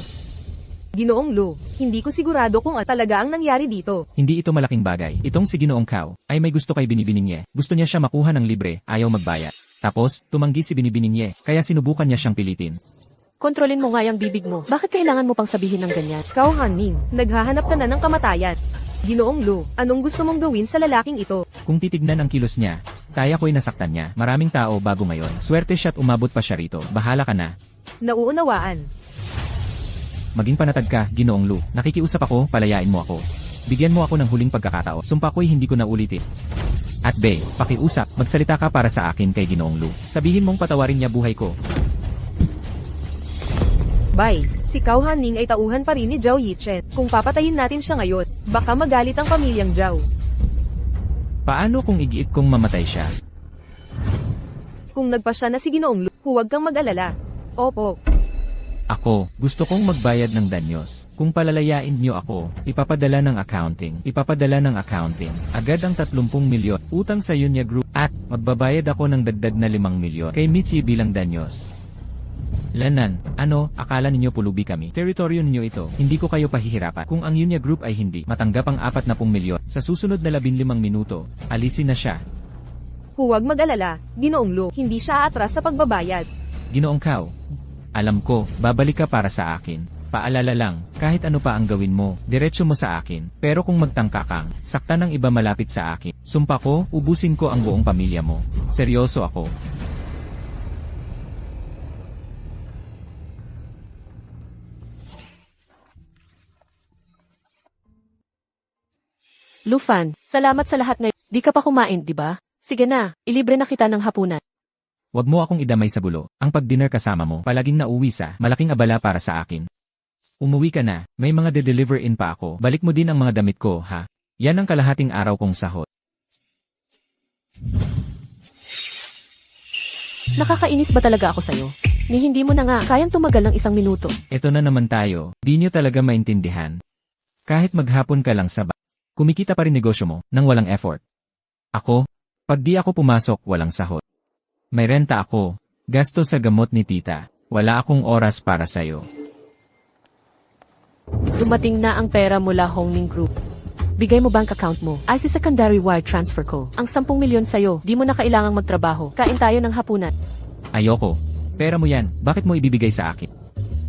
Ginoong Lu, hindi ko sigurado kung talaga ang nangyari dito.
hindi ito malaking bagay. Itong si Ginoong Kao ay may gusto kay Binibininye. Gusto niya siya makuha ng libre, ayaw magbayad. Tapos, tumanggi si Binibininye, kaya sinubukan niya siyang pilitin.
Kontrolin mo nga yung bibig mo. Bakit kailangan mo pang sabihin ng ganyan?
Kao Hanning, naghahanap ka na ng kamatayan. Ginoong Lu, anong gusto mong gawin sa lalaking ito?
Kung titignan ang kilos niya, kaya ko'y nasaktan niya. Maraming tao bago ngayon. Swerte siya't umabot pa siya rito. Bahala ka na.
Nauunawaan.
Maging panatag ka, Ginoong Lu. Nakikiusap ako, palayain mo ako. Bigyan mo ako ng huling pagkakataon. Sumpa ko'y hindi ko na ulitin. At Be, pakiusap, magsalita ka para sa akin kay Ginoong Lu. Sabihin mong patawarin niya buhay ko.
Bye. Si Kao Hanning ay tauhan pa rin ni Zhao Yichen. Kung papatayin natin siya ngayon, baka magalit ang pamilyang Zhao.
Paano kung igiit kong mamatay siya?
Kung nagpasya na si Ginoong Lu, huwag kang mag-alala. Opo.
Ako, gusto kong magbayad ng danyos. Kung palalayain niyo ako, ipapadala ng accounting. Agad ang 30 milyon, utang sa Unia Group, at magbabayad ako ng dagdag na 5 milyon kay Miss Yi bilang danyos. Lanan, akala ninyo pulubi kami? Teritoryo ninyo ito, hindi ko kayo pahihirapan. Kung ang Unia Group ay hindi matanggap ang 40 milyon, sa susunod na 15 minuto, alisin na siya.
Huwag mag-alala, Ginoong Lu, hindi siya atras sa pagbabayad.
Ginoong Kao, alam ko, babalik ka para sa akin. Paalala lang, kahit ano pa ang gawin mo, diretso mo sa akin. Pero kung magtangka kang, saktan ng iba malapit sa akin, sumpa ko, ubusin ko ang buong pamilya mo. Seryoso ako.
Lufan, salamat sa lahat ngayon. Di ka pa kumain, di ba? Sige na, ilibre na kita ng hapunan.
Huwag mo akong idamay sa gulo. Ang pag-dinner kasama mo, palaging nauwi sa malaking abala para sa akin. Umuwi ka na, may mga de-deliver in pa ako. Balik mo din ang mga damit ko, ha? Yan ang kalahating araw kong sahod.
Nakakainis ba talaga ako sa'yo? Ni hindi mo na nga kayang tumagal ng 1 minuto.
Eto na naman tayo, di nyo talaga maintindihan. Kahit maghapon ka lang sa kumikita pa rin negosyo mo, nang walang effort. Ako, pag di ako pumasok, walang sahod. May renta ako, gasto sa gamot ni tita, wala akong oras para sa'yo.
Dumating na ang pera mula Hongming Group. Bigay mo bank account mo. Ay si secondary wire transfer ko. Ang 10 milyon sa'yo, di mo na kailangang magtrabaho. Kain tayo ng hapunan.
Ayoko. Pera mo yan, bakit mo ibibigay sa akin?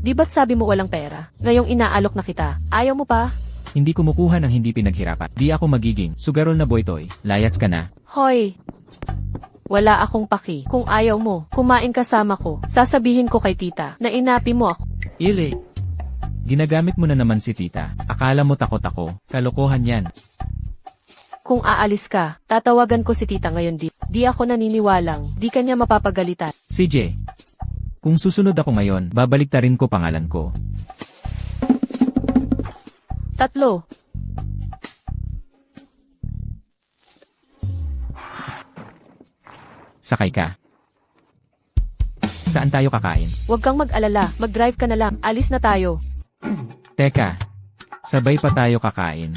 Di ba't sabi mo walang pera? Ngayong inaalok na kita. Ayaw mo pa?
Hindi kumukuha ng hindi pinaghirapan. Di ako magiging sugarol na boytoy. Layas ka na.
Hoy! Wala akong paki. Kung ayaw mo, kumain kasama ko. Sasabihin ko kay tita na inapi mo ako.
Ili. Ginagamit mo na naman si tita. Akala mo takot ako. Kalokohan yan.
Kung aalis ka, tatawagan ko si tita ngayon di. Di ako naniniwalang, di kanya mapapagalitan.
CJ. Kung susunod ako ngayon, babaliktarin ko pangalan ko.
3.
Sakay ka. Saan tayo kakain?
Huwag kang mag-alala, mag-drive ka na lang, alis na tayo.
Teka. Sabay pa tayo kakain.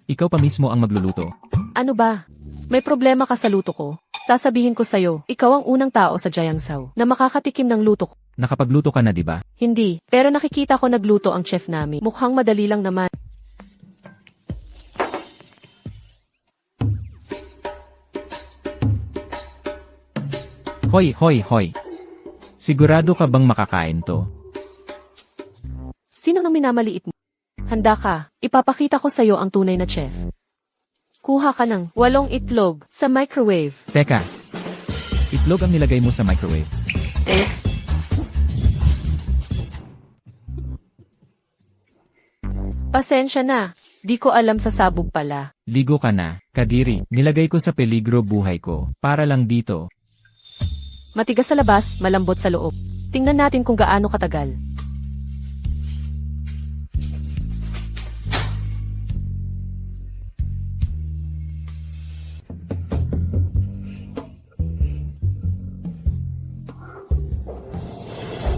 Ikaw pa mismo ang magluluto.
Ano ba? May problema ka sa luto ko? Sasabihin ko sa'yo, ikaw ang unang tao sa Jiangzhou na makakatikim ng luto ko.
Nakapagluto ka na, di ba?
Hindi, pero nakikita ko nagluto ang chef namin. Mukhang madali lang naman.
Hoy, hoy, hoy. Sigurado ka bang makakain to?
Sino nang minamaliit mo? Handa ka, ipapakita ko sa'yo ang tunay na chef. Kuha ka ng 8 itlog sa microwave.
Teka. Itlog ang nilagay mo sa microwave.
Pasensya na, di ko alam sa sabog pala.
Ligo ka na, Kadiri. Nilagay ko sa peligro buhay ko. Para lang dito.
Matigas sa labas, malambot sa loob. Tingnan natin kung gaano katagal.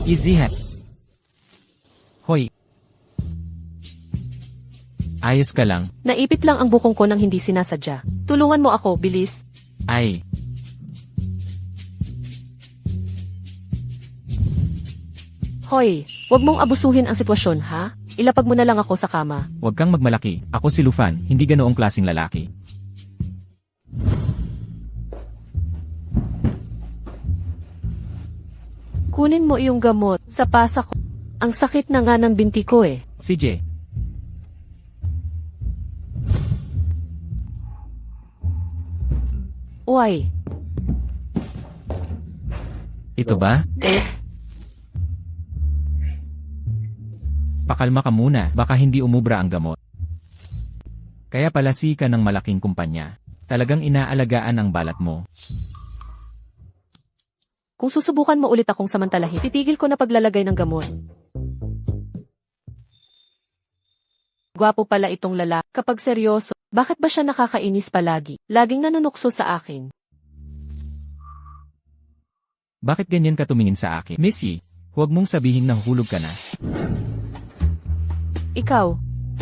Easy hat. Hoy. Ayos ka lang.
Naipit lang ang bukong ko nang hindi sinasadya. Tulungan mo ako, bilis.
Ay.
Hoy, wag mong abusuhin ang sitwasyon, ha? Ilapag mo na lang ako sa kama.
Huwag kang magmalaki. Ako si Lufan, hindi ganoong klaseng lalaki.
Kunin mo iyong gamot sa pasa ko. Ang sakit na nga ng binti ko eh.
CJ.
Uy,
Ito ba? Pakalma ka muna, baka hindi umubra ang gamot. Kaya palasi ka ng malaking kumpanya. Talagang inaalagaan ang balat mo.
kung susubukan mo ulit akong samantalahin, titigil ko na paglalagay ng gamot. Gwapo pala itong lalaki. Kapag seryoso, bakit ba siya nakakainis palagi? Laging nanunukso sa akin.
Bakit ganyan ka tumingin sa akin? Missy, huwag mong sabihin na hulog ka na.
Ikaw,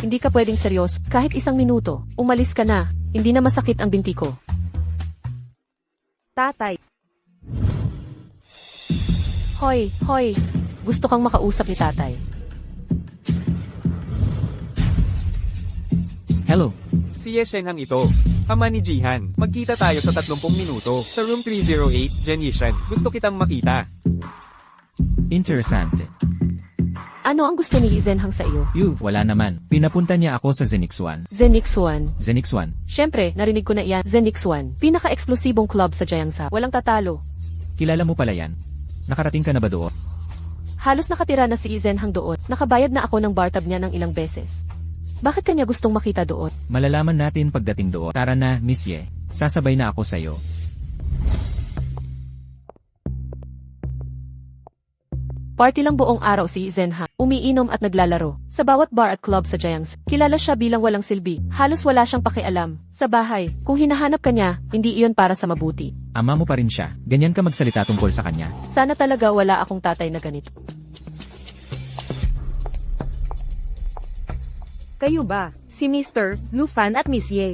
hindi ka pwedeng seryoso. Kahit 1 minuto, umalis ka na. Hindi na masakit ang binti ko.
Tatay.
Hoy, hoy. Gusto kang makausap ni tatay.
Hello.
Si Yesheng ang ito. Ama ni Jihan. Magkita tayo sa 30 minuto. Sa room 308, Jen Yishan. Gusto kitang makita.
Interesante.
Ano ang gusto ni Zenhang sa iyo?
Wala naman. Pinapunta niya ako sa Zenix 1.
Zenix 1.
Zenix 1.
Siyempre, narinig ko na iyan. Zenix 1. Pinaka-eksplosibong club sa Jiangsa. Walang tatalo.
Kilala mo pala yan? Nakarating ka na ba doon?
Halos nakatira na si Zenhang doon. Nakabayad na ako ng bar tab niya ng ilang beses. Bakit kanya gustong makita doon?
Malalaman natin pagdating doon. Tara na, Miss Ye. Sasabay na ako sa'yo.
Party lang buong araw si Zenhang. umiinom at naglalaro. Sa bawat bar at club sa Jiangsu, kilala siya bilang walang silbi. Halos wala siyang pakialam. Sa bahay, kung hinahanap ka niya, hindi iyon para sa mabuti.
Ama mo pa rin siya. Ganyan ka magsalita tungkol sa kanya.
Sana talaga wala akong tatay na ganito.
Kayo ba? Si Mr. Lufan at Miss Ye.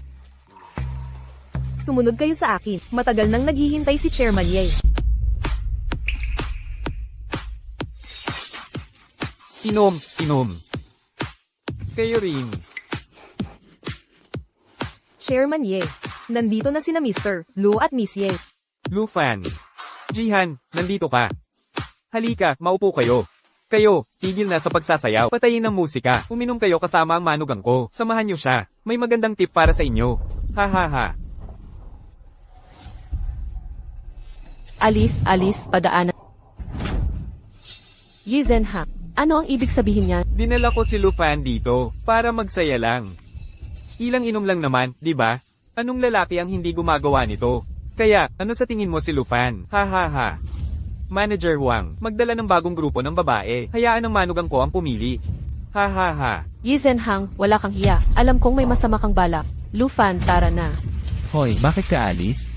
Sumunod kayo sa akin. Matagal nang naghihintay si Chairman Ye.
Inom. Kayo rin.
Chairman Ye. Nandito na sina Mr. Lu at Miss Ye.
Lufan. Jihan, nandito ka. Halika, maupo kayo. Kayo, tigil na sa pagsasayaw. Patayin ang musika. Uminom kayo kasama ang manugang ko. Samahan niyo siya. May magandang tip para sa inyo. Ha ha ha.
Alis, padaanan. Yi Zhenhang. Ano ang ibig sabihin niyan?
Dinala ko si Lufan dito, para magsaya lang. Ilang inom lang naman, di ba? Anong lalaki ang hindi gumagawa nito? Kaya, ano sa tingin mo si Lufan? Ha ha ha. Manager Wang, magdala ng bagong grupo ng babae. Hayaan ang manugang ko ang pumili. Ha ha ha.
Yi Zhenhang, wala kang hiya. Alam kong may masama kang balak. Lufan, tara na.
Hoy, bakit ka alis?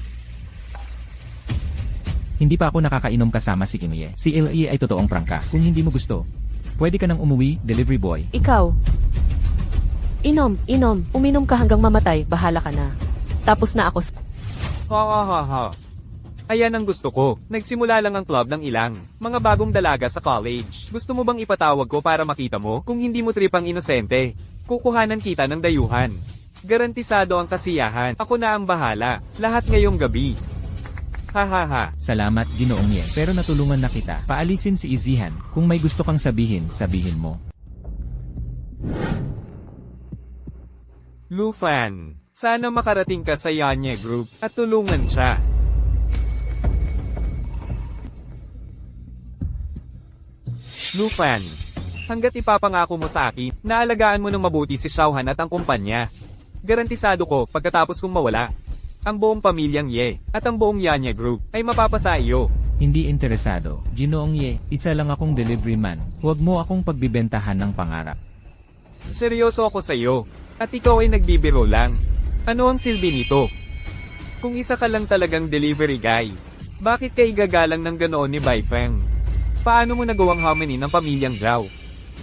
Hindi pa ako nakakainom kasama si Kimye. Si Ile ay totoong prangka. Kung hindi mo gusto, pwede ka nang umuwi, delivery boy.
Ikaw. Inom. Uminom ka hanggang mamatay, bahala ka na. Tapos na ako.
Ha ha ha ha. Ayan ang gusto ko. Nagsimula lang ang club ng ilang mga bagong dalaga sa college. Gusto mo bang ipatawag ko para makita mo? Kung hindi mo trip ang inosente, kukuhanan kita ng dayuhan. Garantisado ang kasiyahan. Ako na ang bahala. Lahat ngayong gabi. Ha ha ha.
Salamat, Ginoong Ye. Pero natulungan na kita. Paalisin si Izihan. Kung may gusto kang sabihin, sabihin mo.
Lufan, sana makarating ka sa Yanye Group at tulungan siya. Lufan, hanggat ipapangako mo sa akin, naalagaan mo ng mabuti si Xiaohan at ang kumpanya. Garantisado ko, pagkatapos kong mawala, ang buong pamilyang Ye at ang buong Yanye Group ay mapapasa iyo.
Hindi interesado. Ginoong Ye, isa lang akong delivery man. Huwag mo akong pagbibentahan ng pangarap.
Seryoso ako sa iyo, at ikaw ay nagbibiro lang. Ano ang silbi nito? Kung isa ka lang talagang delivery guy, bakit ka igagalang ng ganoon ni Bai Feng? Paano mo nagawang harmony ng pamilyang Zhao?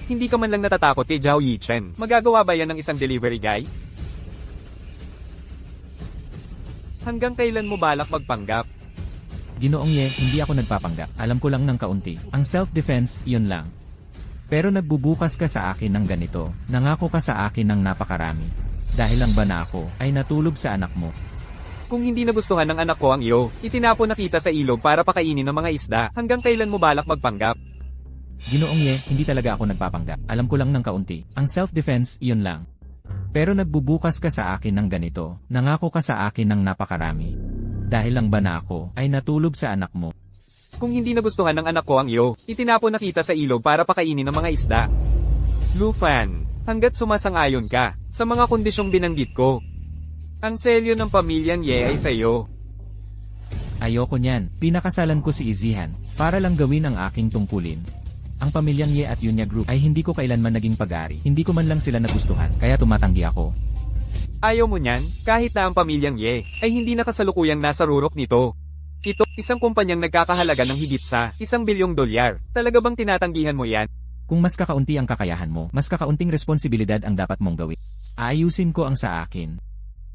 Hindi ka man lang natatakot kay Zhao Yichen. Magagawa ba yan ng isang delivery guy? Hanggang kailan mo balak magpanggap?
Ginoong Ye, hindi ako nagpapanggap. Alam ko lang ng kaunti. Ang self-defense, yun lang. Pero nagbubukas ka sa akin ng ganito. Nangako ka sa akin ng napakarami. Dahil ang bana ako ay natulog sa anak mo.
Kung hindi nagustuhan ng anak ko ang iyo, itinapon na kita sa ilog para pakainin ng mga isda. Hanggang kailan mo balak magpanggap?
Ginoong Ye, hindi talaga ako nagpapanggap. Alam ko lang ng kaunti. Ang self-defense, yun lang. Pero nagbubukas ka sa akin ng ganito. Nangako ka sa akin ng napakarami. Dahil ang bana ako ay natulog sa anak mo.
Kung hindi nagustuhan ng anak ko ang iyo, itinapon na kita sa ilog para pakainin ng mga isda. Lufan, hanggat sumasang-ayon ka sa mga kondisyong binanggit ko, ang selyo ng pamilyang Ye ay sa iyo.
Ayoko niyan. Pinakasalan ko si Izihan para lang gawin ang aking tungkulin. Ang pamilyang Ye at Yunya Group ay hindi ko kailanman naging pag-ari. Hindi ko man lang sila nagustuhan, kaya tumatanggi ako.
Ayaw mo niyan, kahit na ang pamilyang Ye ay hindi nakasalukuyang nasa rurok nito. Ito, isang kumpanyang nagkakahalaga ng higit sa $1 bilyong. Talaga bang tinatanggihan mo yan?
Kung mas kakaunti ang kakayahan mo, mas kakaunting responsibilidad ang dapat mong gawin. Aayusin ko ang sa akin.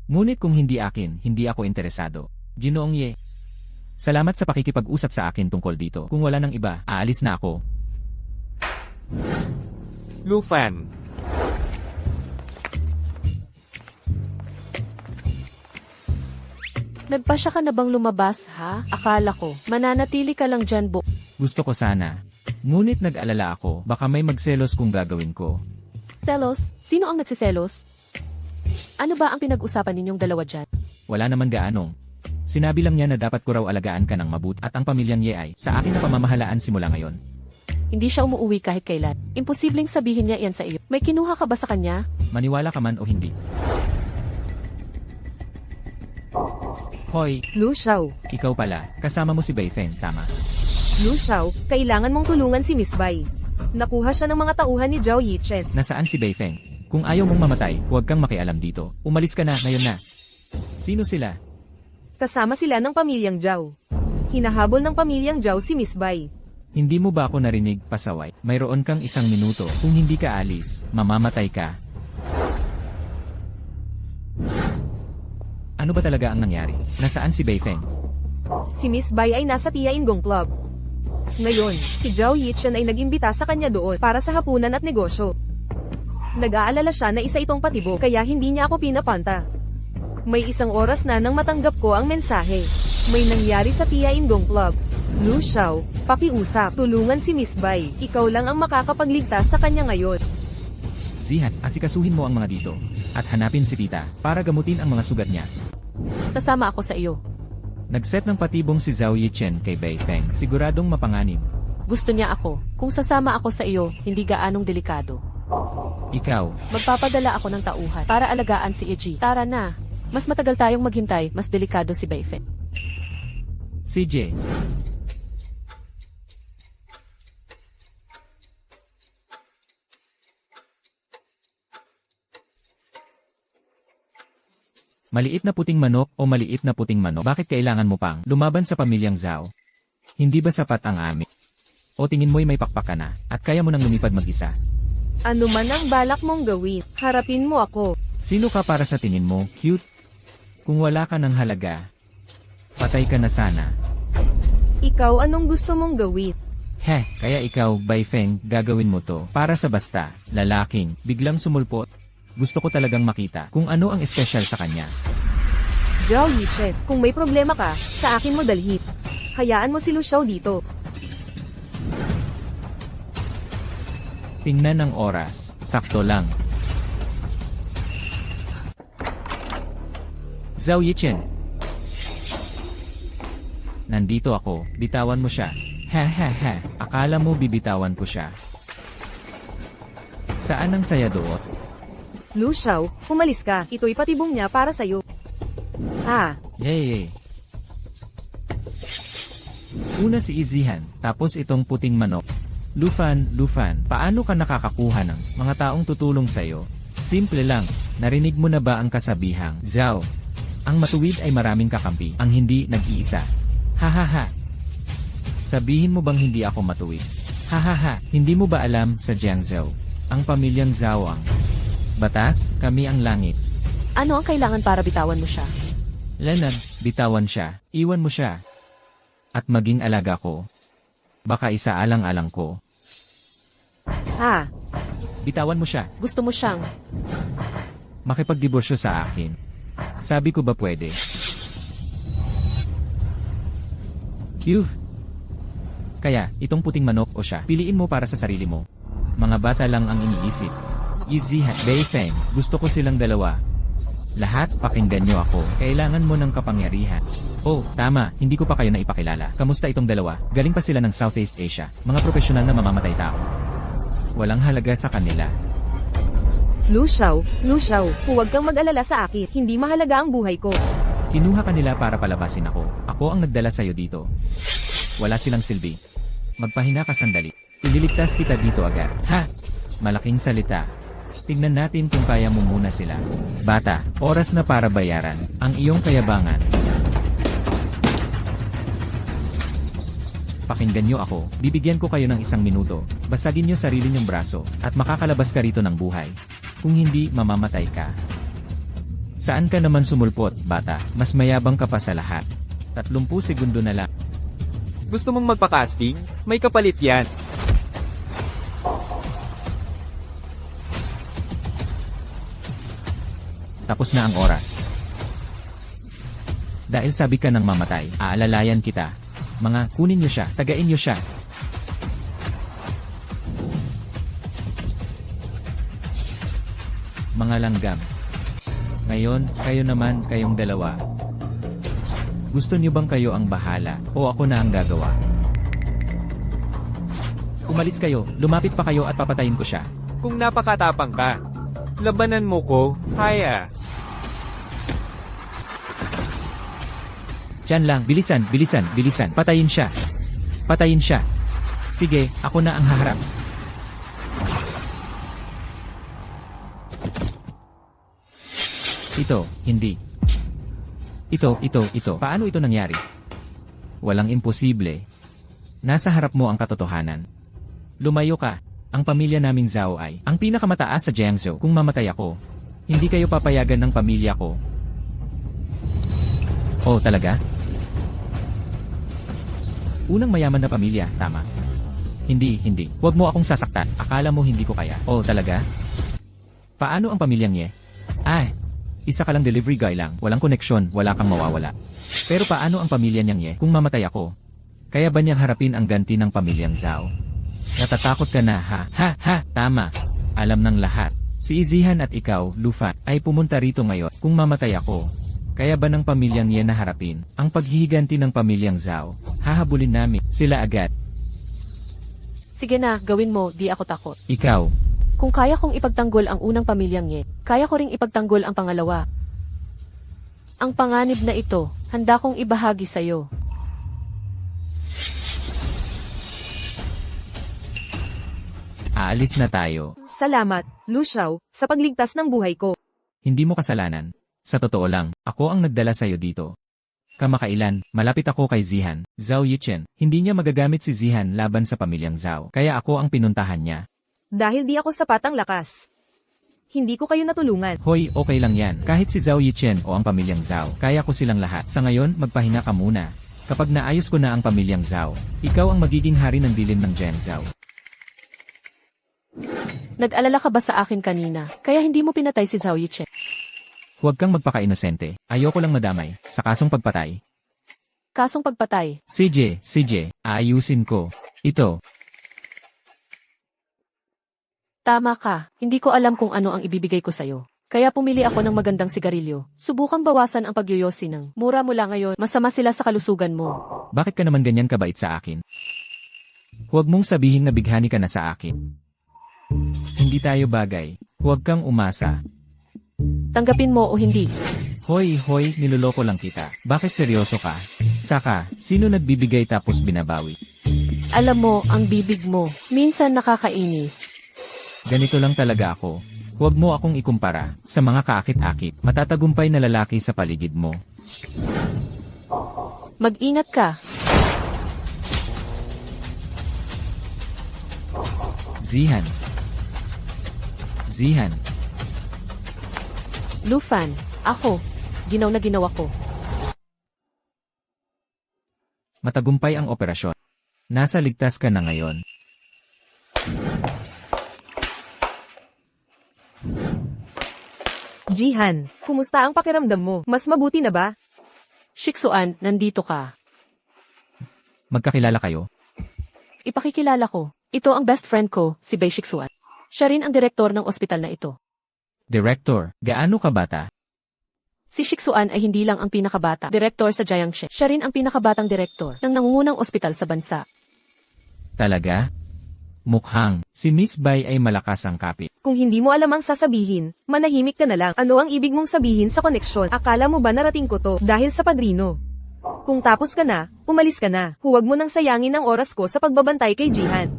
Ngunit kung hindi akin, hindi ako interesado. Ginoong Ye, salamat sa pakikipag-usap sa akin tungkol dito. Kung wala nang iba, aalis na ako.
Lufan.
Nagpasya ka na bang lumabas, ha? Akala ko, mananatili ka lang dyan,
Gusto ko sana. Ngunit nag-alala ako, baka may magselos kung gagawin ko.
Selos? Sino ang nagsiselos? Ano ba ang pinag-usapan ninyong dalawa dyan?
Wala naman gaanong. Sinabi lang niya na dapat ko raw alagaan ka ng mabuti at ang pamilyang Ye ay sa akin na pamamahalaan simula ngayon.
Hindi siya umuwi kahit kailan. Imposibleng sabihin niya yan sa iyo. May kinuha ka ba sa kanya?
Maniwala ka man o hindi. Hoy,
Lu Xiao.
ikaw pala, kasama mo si Bai Feng, tama?
Lu Xiao, kailangan mong tulungan si Miss Bai. Nakuha siya ng mga tauhan ni Zhao Yichen.
Nasaan si Beifeng? Kung ayaw mong mamatay, huwag kang makialam dito. Umalis ka na, ngayon na. Sino sila?
Kasama sila ng pamilyang Zhao. Hinahabol ng pamilyang Zhao si Miss Bai.
Hindi mo ba ako narinig, pasaway? Mayroon kang 1 minuto. Kung hindi ka alis, mamamatay ka. Ano ba talaga ang nangyari? Nasaan si Beifeng?
Si Miss Bai ay nasa Tia Ingong Club. Ngayon, si Zhao Yichen ay nag-imbita sa kanya doon para sa hapunan at negosyo. Nag-aalala siya na isa itong patibo kaya hindi niya ako pinapanta. May 1 oras na nang matanggap ko ang mensahe. May nangyari sa Tia Ingong Club. Lu Xiao, pakiusap, tulungan si Miss Bai. Ikaw lang ang makakapagligtas sa kanya ngayon.
Zihan, asikasuhin mo ang mga dito. At hanapin si Tita, para gamutin ang mga sugat niya.
Sasama ako sa iyo.
Nagset ng patibong si Zhao Yichen kay Beifeng, siguradong mapanganib.
Gusto niya ako. Kung sasama ako sa iyo, hindi gaanong delikado.
Ikaw,
Magpapadala ako ng tauhan para alagaan si Eji. Tara na. Mas matagal tayong maghintay, mas delikado si Beifeng.
CJ. Maliit na puting manok o maliit na puting manok, bakit kailangan mo pang lumaban sa pamilyang Zhao? Hindi ba sapat ang amin? O tingin mo'y may pakpak ka na, at kaya mo nang lumipad mag-isa?
Ano man ang balak mong gawin, harapin mo ako.
Sino ka para sa tingin mo, cute? Kung wala ka ng halaga, patay ka na sana.
Ikaw anong gusto mong gawin?
Kaya ikaw, Beifeng, gagawin mo to, para sa basta, lalaking, biglang sumulpot. Gusto ko talagang makita kung ano ang espesyal sa kanya.
Zhao Yichen, kung may problema ka, sa akin mo dalhin. Hayaan mo si Lu Xiao dito.
Tingnan ang oras, sakto lang. Zhao Yichen. Nandito ako, bitawan mo siya. Akala mo bibitawan ko siya. Saan ang saya doon?
Lu Xiao, umalis ka. Ito'y patibong niya para sa'yo.
Yay! Una si Izihan, tapos itong puting manok. Lufan, paano ka nakakakuha ng mga taong tutulong sa'yo? Simple lang, narinig mo na ba ang kasabihang, Zhao? Ang matuwid ay maraming kakampi, ang hindi nag-iisa. Sabihin mo bang hindi ako matuwid? Hindi mo ba alam sa Jiangzhou? Ang pamilyang Zhao ang batas, kami ang langit.
Ano ang kailangan para bitawan mo siya?
Leonard, bitawan siya, iwan mo siya. At maging alaga ko. Baka isaalang-alang ko. Bitawan mo siya,
Gusto mo siyang
makipagdiborsyo sa akin. Sabi ko ba pwede? Q. Kaya, itong puting manok o siya, piliin mo para sa sarili mo. Mga bata lang ang iniisip. Izihan, Beifeng, gusto ko silang dalawa. Lahat, pakinggan niyo ako. Kailangan mo ng kapangyarihan. Oh, tama, hindi ko pa kayo naipakilala. Kamusta itong dalawa? Galing pa sila ng Southeast Asia. Mga profesional na mamamatay tao. Walang halaga sa kanila.
Lu Xiao, huwag kang mag-alala sa akin. Hindi mahalaga ang buhay ko.
Kinuha ka nila para palabasin ako. Ako ang nagdala sa'yo dito. Wala silang silbi. Magpahinga ka sandali. Ililigtas kita dito agad. Malaking salita. Tingnan natin kung kaya mo muna sila. Bata, oras na para bayaran ang iyong kayabangan. Pakinggan niyo ako, bibigyan ko kayo ng 1 minuto. Basagin niyo sarili niyong braso, at makakalabas ka rito ng buhay. Kung hindi, mamamatay ka. Saan ka naman sumulpot, bata? Mas mayabang ka pa sa lahat. 30 segundo na lang.
Gusto mong magpa-casting? May kapalit yan.
Tapos na ang oras. Dahil sabi ka ng mamatay, aalalayan kita. Mga, kunin niyo siya, tagain niyo siya. Mga langgam. Ngayon, kayo naman, kayong dalawa. Gusto niyo bang kayo ang bahala, o ako na ang gagawa? Umalis kayo, lumapit pa kayo at papatayin ko siya.
Kung napakatapang ka, labanan mo ko, haya.
Diyan lang, bilisan. Patayin siya. Sige, ako na ang haharap. Ito, hindi. Ito. Paano ito nangyari? Walang imposible. Nasa harap mo ang katotohanan. Lumayo ka. Ang pamilya naming Zhao ay ang pinakamataas sa Jiangzhou. Kung mamatay ako, hindi kayo papayagan ng pamilya ko. Oh, talaga? Unang mayaman na pamilya, tama. Hindi. Huwag mo akong sasaktan. Akala mo hindi ko kaya. Oh, talaga? Paano ang pamilyang Ye? Isa ka lang delivery guy lang. Walang koneksyon, wala kang mawawala. Pero paano ang pamilya niyang Ye kung mamatay ako? Kaya ba niyang harapin ang ganti ng pamilyang Zhao? Natatakot ka na ha? Tama. Alam ng lahat. Si Zihan at ikaw, Lufa, ay pumunta rito ngayon kung mamatay ako. Kaya ba ng pamilyang Ye na harapin ang paghihiganti ng pamilyang Zhao? Hahabulin namin sila agad.
Sige na, gawin mo, di ako takot.
Ikaw,
Kung kaya kong ipagtanggol ang unang pamilyang Ye, kaya ko ring ipagtanggol ang pangalawa. Ang panganib na ito, handa kong ibahagi sa'yo.
aalis na tayo.
Salamat, Lu Xiao, sa pagligtas ng buhay ko.
Hindi mo kasalanan. Sa totoo lang, ako ang nagdala sa'yo dito. Kamakailan, malapit ako kay Zihan, Zhao Yichen. Hindi niya magagamit si Zihan laban sa pamilyang Zhao, kaya ako ang pinuntahan niya.
Dahil di ako sapat ang lakas. Hindi ko kayo natulungan.
Hoy, okay lang yan. Kahit si Zhao Yichen o ang pamilyang Zhao, kaya ko silang lahat. Sa ngayon, magpahinga ka muna. Kapag naayos ko na ang pamilyang Zhao, ikaw ang magiging hari ng dilim ng Jiangzhou.
Nag-alala ka ba sa akin kanina, kaya hindi mo pinatay si Zhao Yichen?
Huwag kang magpaka-inosente. Ayoko lang madamay sa kasong pagpatay.
Kasong pagpatay.
CJ, aayusin ko. Ito.
Tama ka, hindi ko alam kung ano ang ibibigay ko sa'yo. Kaya pumili ako ng magandang sigarilyo. Subukang bawasan ang pagyoyosi ng mura mula ngayon, masama sila sa kalusugan mo.
Bakit ka naman ganyan kabait sa akin? Huwag mong sabihin na bighani ka na sa akin. Hindi tayo bagay. Huwag kang umasa.
Tanggapin mo o hindi.
Hoy, niloloko lang kita. Bakit seryoso ka? Saka, sino nagbibigay tapos binabawi?
Alam mo, ang bibig mo, minsan nakakainis.
Ganito lang talaga ako. Huwag mo akong ikumpara sa mga kaakit-akit, matatagumpay na lalaki sa paligid mo.
Mag-ingat ka.
Zihan.
Lufan, ako. Ginaw na ginawa ko.
Matagumpay ang operasyon. Nasa ligtas ka na ngayon.
Jihan, kumusta ang pakiramdam mo? Mas mabuti na ba?
Shiksuan, nandito ka.
Magkakilala kayo?
Ipakikilala ko. Ito ang best friend ko, si Bei Shiksuan. Siya rin ang direktor ng ospital na ito.
Director, gaano ka bata?
Si Shiksuan ay hindi lang ang pinakabata direktor sa Jiangxi. Siya rin ang pinakabatang direktor ng nangungunang ospital sa bansa.
Talaga? Mukhang, si Miss Bai ay malakas ang kapit.
Kung hindi mo alam ang sasabihin, manahimik ka na lang. Ano ang ibig mong sabihin sa koneksyon? Akala mo ba narating ko to dahil sa padrino? Kung tapos ka na, umalis ka na. Huwag mo nang sayangin ang oras ko sa pagbabantay kay Jihan.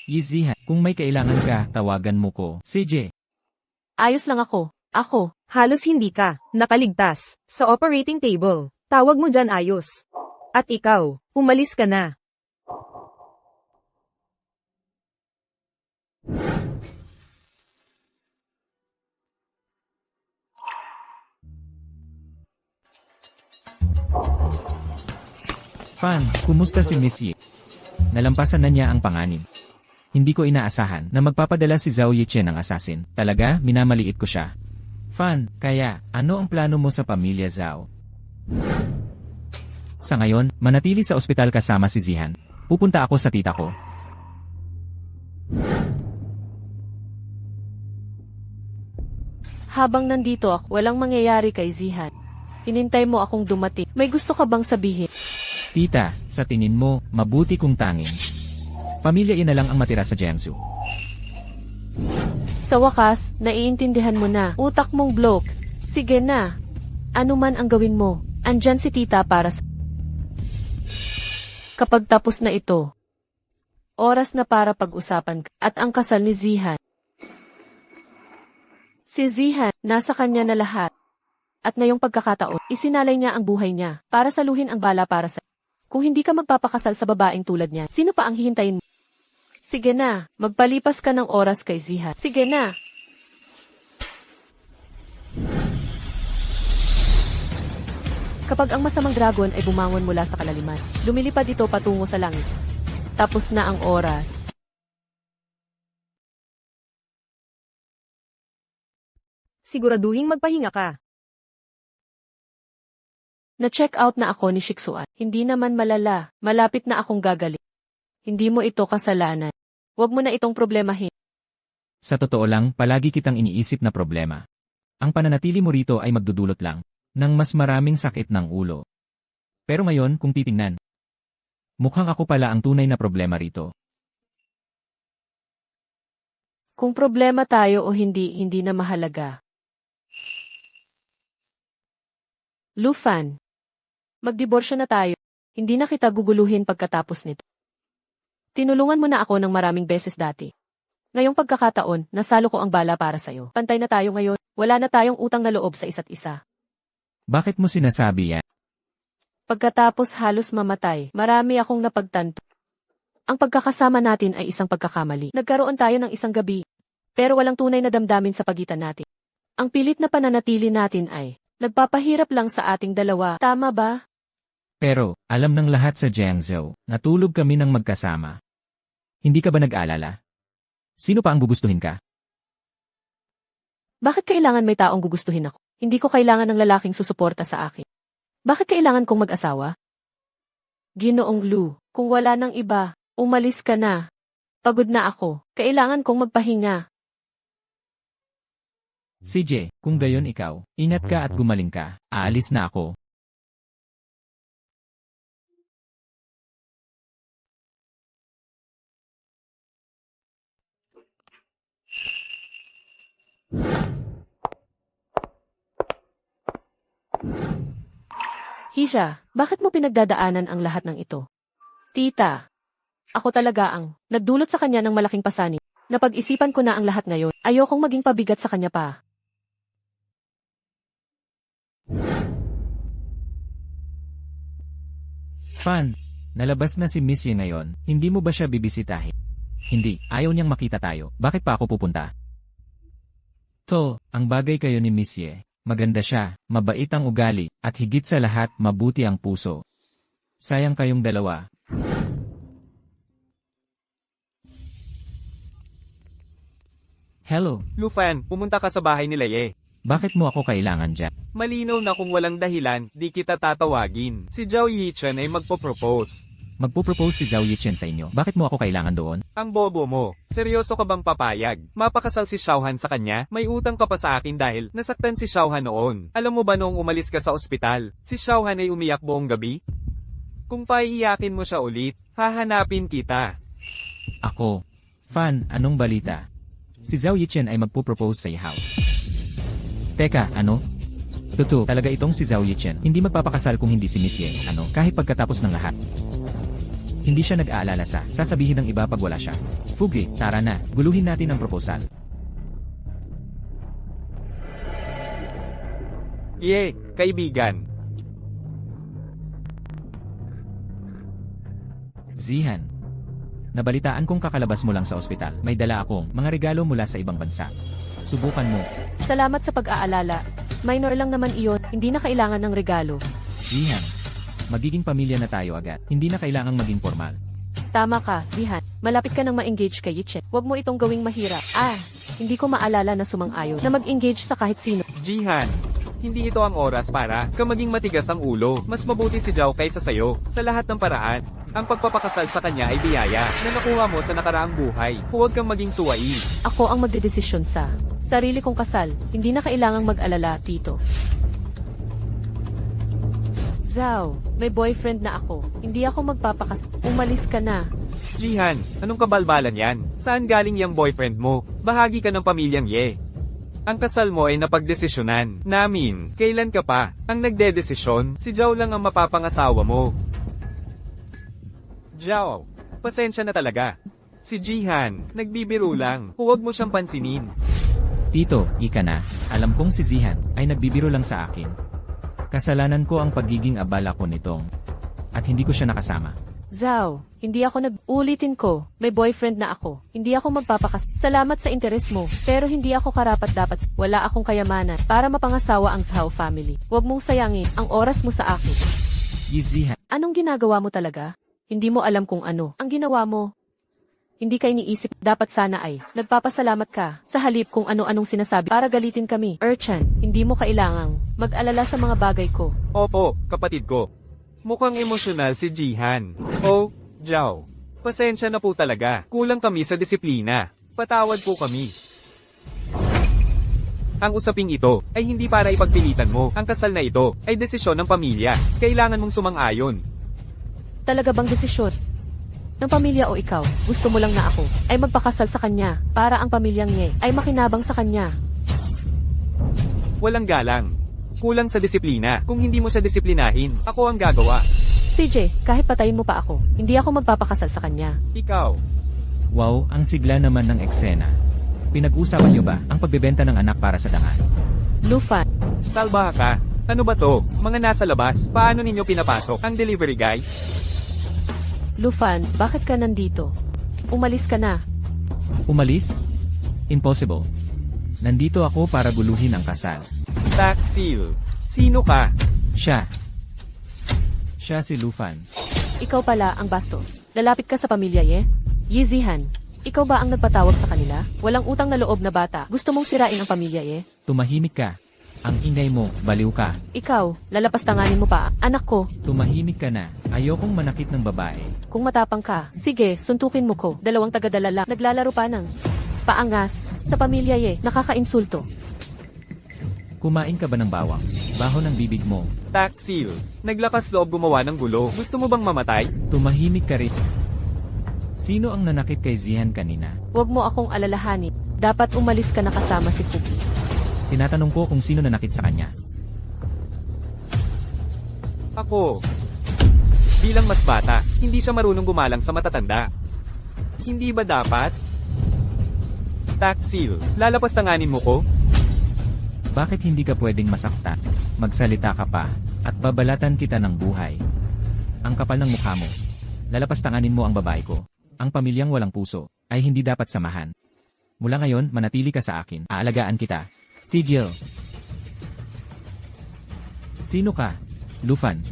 Yizihan, kung may kailangan ka, tawagan mo ko. CJ.
Ayos lang ako. Ako.
Halos hindi ka nakaligtas sa operating table. Tawag mo dyan ayos. At ikaw, umalis ka na.
Fan, kumusta si Miss Yi? Nalampasan na niya ang panganib. Hindi ko inaasahan na magpapadala si Zhao Yichen ng assassin. Talaga, minamaliit ko siya. Fan, kaya, ano ang plano mo sa pamilya Zhao? Sa ngayon, manatili sa ospital kasama si Zihan. Pupunta ako sa tita ko.
Habang nandito ako, walang mangyayari kay Zihan. Hinintay mo akong dumating. May gusto ka bang sabihin?
Tita, sa tingin mo, mabuti kung tanging. Pamilya ina lang ang matira sa Jiangsu.
Sa wakas, naiintindihan mo na. Utak mong bloke. Sige na. Ano man ang gawin mo, andyan si tita para sa... Kapag tapos na ito, oras na para pag-usapan ka at ang kasal ni Zihan. Si Zihan, nasa kanya na lahat. At ngayong pagkakataon, isinalay niya ang buhay niya para saluhin ang bala para sa. Kung hindi ka magpapakasal sa babaeng tulad niya, sino pa ang hihintayin mo? Sige na, magpalipas ka ng oras kay Zihan. Sige na. Kapag ang masamang dragon ay bumangon mula sa kalaliman, lumilipad ito patungo sa langit. Tapos na ang oras.
Siguraduhing magpahinga ka.
Na-check out na ako ni Shiksuan. Hindi naman malala. Malapit na akong gagaling. Hindi mo ito kasalanan. Huwag mo na itong problemahin.
Sa totoo lang, palagi kitang iniisip na problema. Ang pananatili mo rito ay magdudulot lang ng mas maraming sakit ng ulo. Pero ngayon, kung titingnan, mukhang ako pala ang tunay na problema rito.
Kung problema tayo o hindi, hindi na mahalaga. Lufan, magdiborsyo na tayo. Hindi na kita guguluhin pagkatapos nito. Tinulungan mo na ako ng maraming beses dati. Ngayong pagkakataon, nasalo ko ang bala para sa'yo. Pantay na tayo ngayon. Wala na tayong utang na loob sa isa't isa.
Bakit mo sinasabi yan?
Pagkatapos halos mamatay, marami akong napagtanto. Ang pagkakasama natin ay isang pagkakamali. Nagkaroon tayo ng isang gabi, pero walang tunay na damdamin sa pagitan natin. Ang pilit na pananatili natin ay nagpapahirap lang sa ating dalawa. Tama ba?
Pero, alam ng lahat sa Jiangzhou, natulog kami ng magkasama. Hindi ka ba nag-alala? Sino pa ang gugustuhin ka?
Bakit kailangan may taong gugustuhin ako? Hindi ko kailangan ng lalaking susuporta sa akin. Bakit kailangan kong mag-asawa? Ginoong Lu, kung wala nang iba, umalis ka na. Pagod na ako. Kailangan kong magpahinga.
CJ, kung gayon ikaw, ingat ka at gumaling ka. Aalis na ako.
Hisha, bakit mo pinagdadaanan ang lahat ng ito? Tita, ako talaga ang nagdulot sa kanya ng malaking pasanin. Napag-isipan ko na ang lahat ngayon. Ayokong maging pabigat sa kanya pa.
Fan, nalabas na si Missy ngayon. Hindi mo ba siya bibisitahin? Hindi, ayaw niyang makita tayo. Bakit pa ako pupunta? To, ang bagay kayo ni Missy. Maganda siya, mabait ang ugali, at higit sa lahat, mabuti ang puso. Sayang kayong dalawa. Hello,
Lufan, pumunta ka sa bahay nila Ye.
bakit mo ako kailangan dyan?
Malinaw na kung walang dahilan, di kita tatawagin. Si Zhao Yichen ay magpo-propose.
Magpo-propose si Zhao Yichen sa inyo. Bakit mo ako kailangan doon?
Ang bobo mo. Seryoso ka bang papayag? Mapakasal si Xiaohan sa kanya? May utang ka pa sa akin dahil nasaktan si Xiaohan noon. Alam mo ba noong umalis ka sa ospital, si Xiaohan ay umiyak buong gabi? Kung paiiyakin mo siya ulit, hahanapin kita.
Ako. Fan, anong balita? Si Zhao Yichen ay magpo-propose sa house. Teka, ano? Totoo, talaga itong si Zhao Yichen. Hindi magpapakasal kung hindi si Miss Ye, ano, kahit pagkatapos ng lahat. Hindi siya nag-aalala sa sasabihin ng iba pag wala siya. Fugi, tara na, guluhin natin ang proposal.
Ye, kaibigan.
Zihan. Nabalitaan kong kakalabas mo lang sa ospital. May dala akong mga regalo mula sa ibang bansa. Subukan mo.
Salamat sa pag-aalala. Minor lang naman iyon, hindi na kailangan ng regalo.
Zihan. Magiging pamilya na tayo agad. Hindi na kailangang maging formal.
Tama ka, Zihan. Malapit ka nang ma-engage kay Yichen. Huwag mo itong gawing mahirap. Hindi ko maalala na sumang-ayon na mag-engage sa kahit sino.
Jihan, hindi ito ang oras para ka maging matigas ang ulo. Mas mabuti si Zhao kaysa sayo. Sa lahat ng paraan, ang pagpapakasal sa kanya ay biyaya na nakuha mo sa nakaraang buhay. Huwag kang maging suwai.
Ako ang magdedesisyon sa sarili kong kasal. Hindi na kailangang mag-alala, Tito. Zhao, may boyfriend na ako. Hindi ako magpapakasal. Umalis ka na.
Jihan, anong kabalbalan yan? Saan galing yung boyfriend mo? Bahagi ka ng pamilyang Ye. Ang kasal mo ay napagdesisyonan namin. Kailan ka pa? Ang nagdedesisyon, si Zhao lang ang mapapangasawa mo. Zhao, pasensya na talaga. Si Jihan, nagbibiro lang. Huwag mo siyang pansinin.
Tito, ika na. Alam kong si Zihan ay nagbibiro lang sa akin. Kasalanan ko ang pagiging abala ko nitong. At hindi ko siya nakasama.
Zhao, hindi ako ulitin ko, may boyfriend na ako. Hindi ako magpapakas. Salamat sa interes mo, pero hindi ako karapat-dapat. Wala akong kayamanan para mapangasawa ang Zhao family. Huwag mong sayangin ang oras mo sa akin.
Zihan,
Anong ginagawa mo talaga? Hindi mo alam kung ano ang ginawa mo. Hindi ka iniisip, dapat sana ay nagpapasalamat ka sa halip kung ano-anong sinasabi para galitin kami. Urchan, hindi mo kailangang mag-alala sa mga bagay ko.
Opo, kapatid ko. Mukhang emosyonal si Jihan. Oh, Zhao. Pasensya na po talaga. Kulang kami sa disiplina. Patawad po kami. Ang usaping ito ay hindi para ipagpilitan mo. Ang kasal na ito ay desisyon ng pamilya. Kailangan mong sumang-ayon.
Talaga bang desisyon ng pamilya o ikaw? Gusto mo lang na ako ay magpakasal sa kanya para ang pamilyang niya ay makinabang sa kanya.
Walang galang. Kulang sa disiplina. Kung hindi mo siya disiplinahin, ako ang gagawa.
CJ, kahit patayin mo pa ako, hindi ako magpapakasal sa kanya.
Ikaw.
wow, ang sigla naman ng eksena. Pinag-usapan niyo ba ang pagbebenta ng anak para sa dangal?
Lufan,
Salbaha ka. Ano ba to? Mga nasa labas. Paano ninyo pinapasok? Ang delivery guy?
Lufan, bakit ka nandito? Umalis ka na.
Umalis? Impossible. Nandito ako para guluhin ang kasal.
Taksil. Sino ka?
Siya. Siya si Lufan.
Ikaw pala ang bastos. Lalapit ka sa pamilya, Yizihan, ikaw ba ang nagpatawag sa kanila? Walang utang na loob na bata. Gusto mong sirain ang pamilya,
Tumahimik ka. Ang ingay mo, baliw ka.
Ikaw, lalapastanganin mo pa. Anak ko,
Tumahimik ka na. Ayokong manakit ng babae.
kung matapang ka, sige, suntukin mo ko. Dalawang tagadala lang. Naglalaro pa ng paangas. Sa pamilya, nakakainsulto.
Kumain ka ba ng bawang? Baho ng bibig mo.
Taksil. Naglakas loob gumawa ng gulo. Gusto mo bang mamatay?
Tumahimik ka rin. Sino ang nanakit kay Zihan kanina?
Huwag mo akong alalahanin. Dapat umalis ka na kasama si Puki.
Tinatanong ko kung sino nanakit sa kanya.
Ako. Bilang mas bata, hindi siya marunong gumalang sa matatanda. Hindi ba dapat? Taksil. Lalapastanganin mo ko?
Bakit hindi ka pwedeng masaktan? Magsalita ka pa, at babalatan kita ng buhay. Ang kapal ng mukha mo. Lalapastanganin mo ang babae ko. Ang pamilyang walang puso, ay hindi dapat samahan. Mula ngayon, manatili ka sa akin. Aalagaan kita. Tigil. Sino ka? Lufan.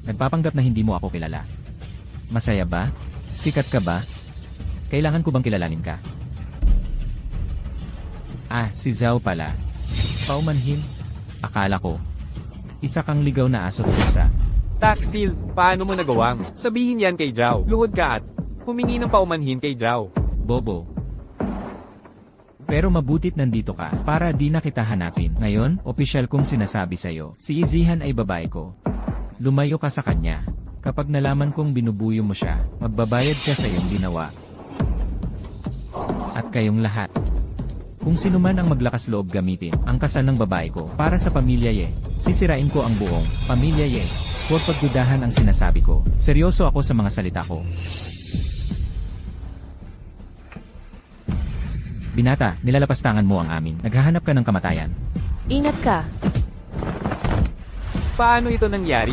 Nagpapanggap na hindi mo ako kilala. Masaya ba? Sikat ka ba? Kailangan ko bang kilalanin ka? Ah, si Zhao pala. Paumanhin? Akala ko. Isa kang ligaw na aso pusa.
Taksil, paano mo nagawang? Sabihin yan kay Zhao. Luhod ka at humingi ng paumanhin kay Zhao.
Bobo. Pero mabutit nandito ka, para di na kita hanapin. Ngayon, opisyal kong sinasabi sa'yo, si Zihan ay babae ko. Lumayo ka sa kanya. Kapag nalaman kong binubuyo mo siya, magbabayad ka sa iyong ginawa. At kayong lahat. Kung sino man ang maglakas loob gamitin ang kasal ng babae ko para sa pamilya sisirain ko ang buong pamilya Huwag pagdudahan ang sinasabi ko. Seryoso ako sa mga salita ko. Binata, nilalapastangan mo ang amin. Naghahanap ka ng kamatayan.
Ingat ka.
Paano ito nangyari?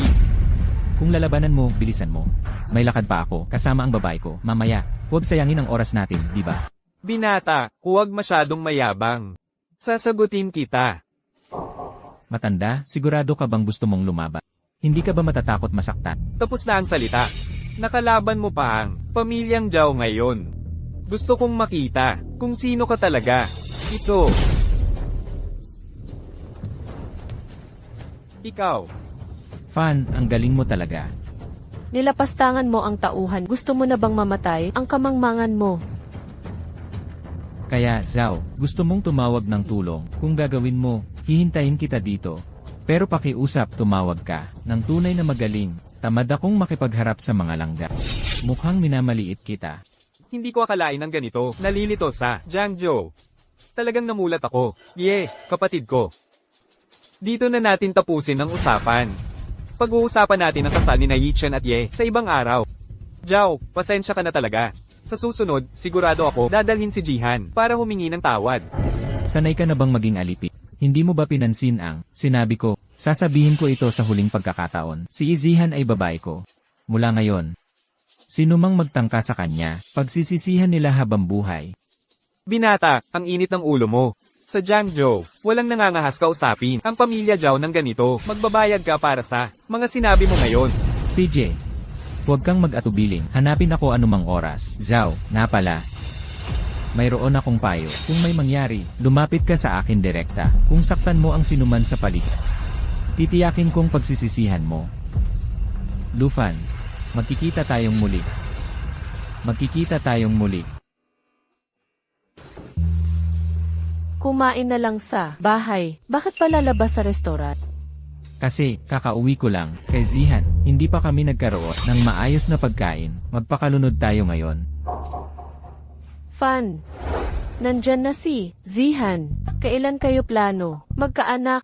Kung lalabanan mo, bilisan mo. May lakad pa ako, kasama ang babae ko. Mamaya, huwag sayangin ang oras natin, di ba?
Binata, huwag masyadong mayabang. Sasagutin kita.
Matanda, sigurado ka bang gusto mong lumaban? Hindi ka ba matatakot masaktan?
Tapos na ang salita. Nakalaban mo pa ang pamilyang Zhao ngayon. Gusto kong makita kung sino ka talaga. Ito. Ikaw.
Fan, ang galing mo talaga.
Nilapastangan mo ang tauhan. Gusto mo na bang mamatay ang kamangmangan mo?
Kaya, Zhao, gusto mong tumawag ng tulong. Kung gagawin mo, hihintayin kita dito. Pero pakiusap, tumawag ka ng tunay na magaling. Tamad akong makipagharap sa mga langga. Mukhang minamaliit kita.
Hindi ko akalain ng ganito. Nalilito sa Jiangzhou. Talagang namulat ako. Kapatid ko. Dito na natin tapusin ang usapan. Pag-uusapan natin ang kasal ni Yichen at Ye sa ibang araw. Zhao, pasensya ka na talaga. Sa susunod, sigurado ako dadalhin si Jihan para humingi ng tawad.
Sanay ka na bang maging alipin? Hindi mo ba pinansin ang sinabi ko? Sasabihin ko ito sa huling pagkakataon. Si Zihan ay babae ko. Mula ngayon, sino mang magtangka sa kanya, pagsisisihan nila habang buhay.
Binata, ang init ng ulo mo. Sa Jiangzhou, walang nangangahas kausapin. Ang pamilya Zhao ng ganito, magbabayad ka para sa mga sinabi mo ngayon.
CJ, huwag kang mag-atubiling. Hanapin ako anumang oras. Zhao, na pala. Mayroon akong payo. Kung may mangyari, lumapit ka sa akin direkta. Kung saktan mo ang sinuman sa paligid, titiyakin kong pagsisisihan mo. Lufan, magkikita tayong muli. Magkikita tayong muli.
Kumain na lang sa bahay. Bakit pa lalabas sa restaurant?
Kasi, kakauwi ko lang, kay Zihan, hindi pa kami nagkaroon ng maayos na pagkain. Magpakalunod tayo ngayon.
Fan. Nandyan na si Zihan. Kailan kayo plano? Magkaanak.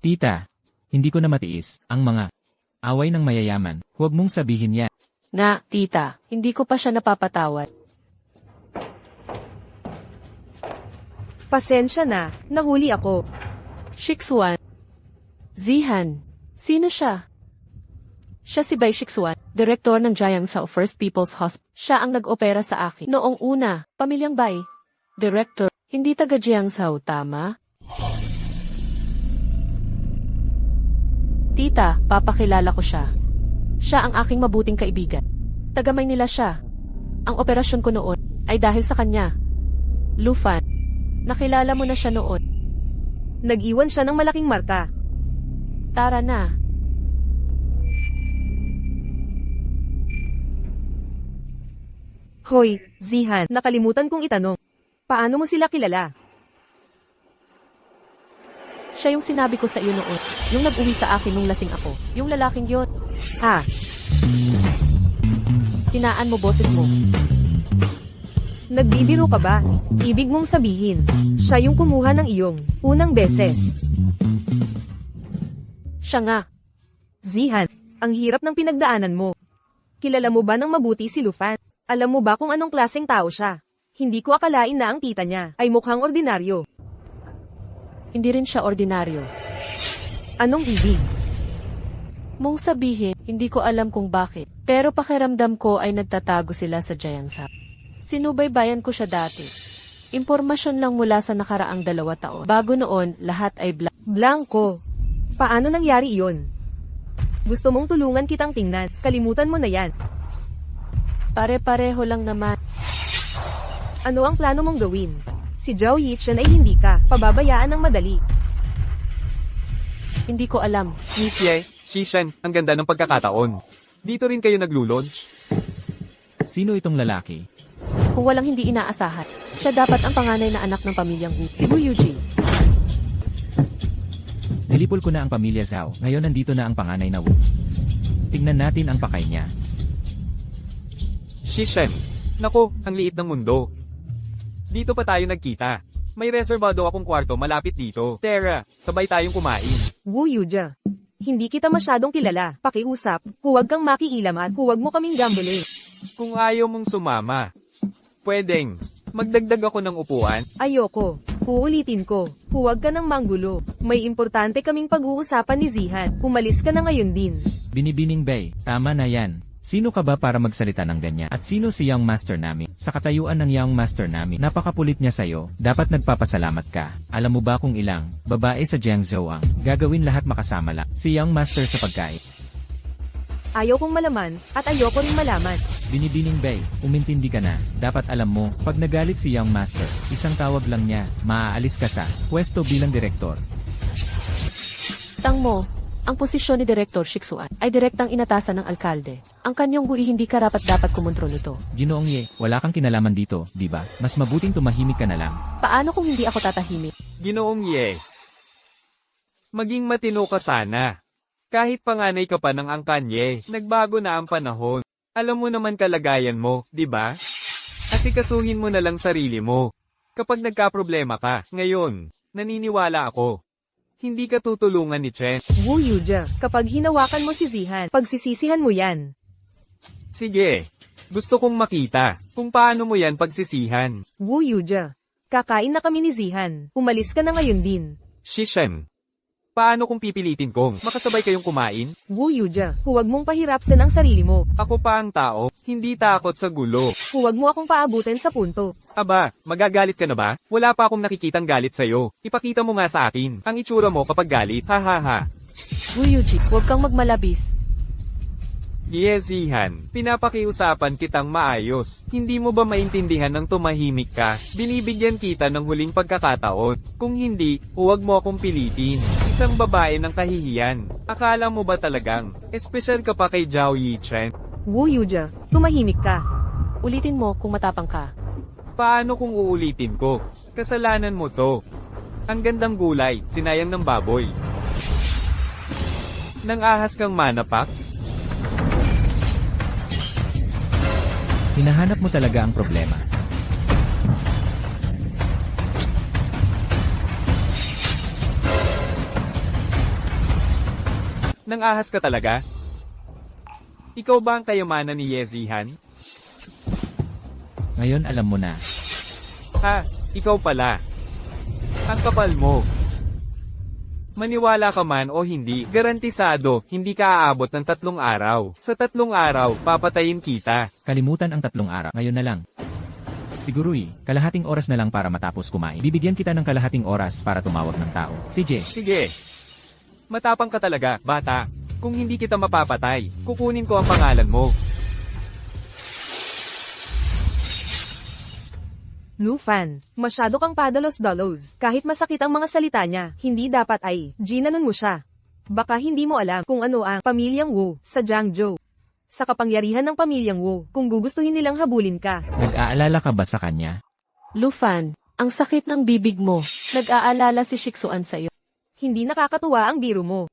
Tita, hindi ko na matiis ang mga away ng mayayaman. Huwag mong sabihin yan.
Na, tita, hindi ko pa siya napapatawad.
Pasensya na, nahuli ako.
Shixuan. Zihan. Sino siya? Siya si Bai Shixuan, direktor ng Jiangzhou First People's Hospital. Siya ang nag-opera sa akin. Noong una, pamilyang Bai. Director, hindi taga Jiangzhou, tama? Tita, papakilala ko siya. Siya ang aking mabuting kaibigan. Taga Maynila siya. Ang operasyon ko noon ay dahil sa kanya. Lufan, nakilala mo na siya noon.
Nag-iwan siya ng malaking marka.
Tara na.
Hoy, Zihan, nakalimutan kong itanong. Paano mo sila kilala?
Siya yung sinabi ko sa iyo noon. Yung nag-uwi sa akin nung lasing ako. Yung lalaking yon.
Ha?
Hinaan mo boses mo.
Nagbibiro ka ba? Ibig mong sabihin, siya yung kumuha ng iyong unang beses.
Siya nga.
Zihan, ang hirap ng pinagdaanan mo. Kilala mo ba ng mabuti si Lufan? Alam mo ba kung anong klaseng tao siya? Hindi ko akalain na ang tita niya ay mukhang ordinaryo.
Hindi rin siya ordinaryo.
Anong ibig?
Mong sabihin, hindi ko alam kung bakit. Pero pakiramdam ko ay nagtatago sila sa Jiangzhou. Sinubaybayan ko siya dati. Impormasyon lang mula sa nakaraang 2 taon. Bago noon, lahat ay
Blanco. Paano nangyari iyon? Gusto mong tulungan kitang tingnan, kalimutan mo na yan.
Pare-pareho lang naman.
Ano ang plano mong gawin? Si Zhao Yichen ay hindi ka pababayaan ng madali.
Hindi ko alam.
Miss Ye, Shishan, ang ganda ng pagkakataon. Dito rin kayo naglo-launch?
Sino itong lalaki?
Kung walang hindi inaasahan, siya dapat ang panganay na anak ng pamilyang Wu, si Wu Yuji.
Nilipol ko na ang pamilya Zhao. Ngayon nandito na ang panganay na Wu. Tingnan natin ang pakay niya.
Shishan. Nako, ang liit ng mundo. Dito pa tayo nagkita. May reservado akong kwarto malapit dito. Tara, sabay tayong kumain.
Wu Yuja. Hindi kita masyadong kilala. Pakiusap, huwag kang makiilam at huwag mo kaming gambling.
Kung ayaw mong sumama, pwedeng magdagdag ako ng upuan.
Ayoko. Uulitin ko. Huwag ka nang manggulo. May importante kaming pag-uusapan ni Zihan. Umalis ka na ngayon din.
Binibining Bay, tama na yan. Sino ka ba para magsalita ng ganyan? At sino si Young Master namin? Sa katayuan ng Young Master namin, napakapulit niya sa'yo, dapat nagpapasalamat ka. Alam mo ba kung ilang babae sa Jiangzhou ang gagawin lahat makasama lang si Young Master sa pagkain?
Ayaw kong malaman, at ayoko rin malaman.
Binibining Bay, umintindi ka na. Dapat alam mo, pag nagalit si Young Master, isang tawag lang niya, maaalis ka sa pwesto bilang direktor.
Tang mo, ang posisyon ni Direktor Shixuan ay direktang inatasan ng alkalde. Ang kanyang gui hindi karapat-dapat kumontrol nito.
Ginoong Ye, wala kang kinalaman dito, di ba? Mas mabuting tumahimik ka na lang.
Paano kung hindi ako tatahimik?
Ginoong Ye. Maging matino ka sana. Kahit panganay ka pa ng angkanye, nagbago na ang panahon. Alam mo naman kalagayan mo, di ba? Asikasuhin mo na lang sarili mo. Kapag nagkaproblema ka, ngayon, naniniwala ako. Hindi ka tutulungan ni Chen.
Wu Yuja, kapag hinawakan mo si Zihan, pagsisisihan mo yan.
Sige. Gusto kong makita kung paano mo yan pagsisihan.
Wu Yuja. Kakain na kami ni Zihan. Umalis ka na ngayon din.
Shishem. Paano kung pipilitin kong makasabay kayong kumain?
Wu Yuja. Huwag mong pahirapsan ang sarili mo.
Ako pa ang tao, hindi takot sa gulo.
Huwag mo akong paabutin sa punto.
Aba, magagalit ka na ba? Wala pa akong nakikitang galit sa'yo. Ipakita mo nga sa akin ang itsura mo kapag galit. Ha ha ha.
Wu Yuji, huwag kang magmalabis.
Yezihan, pinapakiusapan kitang maayos. Hindi mo ba maintindihan ng tumahimik ka? Binibigyan kita ng huling pagkakataon. Kung hindi, huwag mo akong pilitin. Isang babae ng kahihiyan. Akala mo ba talagang, espesyal ka pa kay Zhao Yichen?
Wu Yuja. Tumahimik ka.
Ulitin mo kung matapang ka.
Paano kung uulitin ko? Kasalanan mo to. Ang gandang gulay, sinayang ng baboy. Nang ahas kang manapak?
Hinahanap mo talaga ang problema.
Nang ahas ka talaga? Ikaw ba ang kayamanan ni Yezihan?
Ngayon alam mo na.
Ha, ikaw pala. Ang kapal mo. Maniwala ka man o hindi, garantisado, hindi ka aabot ng 3 araw. Sa 3 araw, papatayin kita.
Kalimutan ang 3 araw. Ngayon na lang. Siguro'y, kalahating oras na lang para matapos kumain. Bibigyan kita ng kalahating oras para tumawag ng tao. CJ.
Sige. Matapang ka talaga, bata. Kung hindi kita mapapatay, kukunin ko ang pangalan mo.
Lu Fan, masyado kang padalos-dalos. Kahit masakit ang mga salita niya, hindi dapat ay, ginanon mo siya. Baka hindi mo alam kung ano ang pamilyang Wu sa Jiangzhou. Sa kapangyarihan ng pamilyang Wu, kung gugustuhin nilang habulin ka.
Nag-aalala ka ba sa kanya?
Lufan, ang sakit ng bibig mo. Nag-aalala si Shiksuan sa'yo.
Hindi nakakatuwa ang biro mo.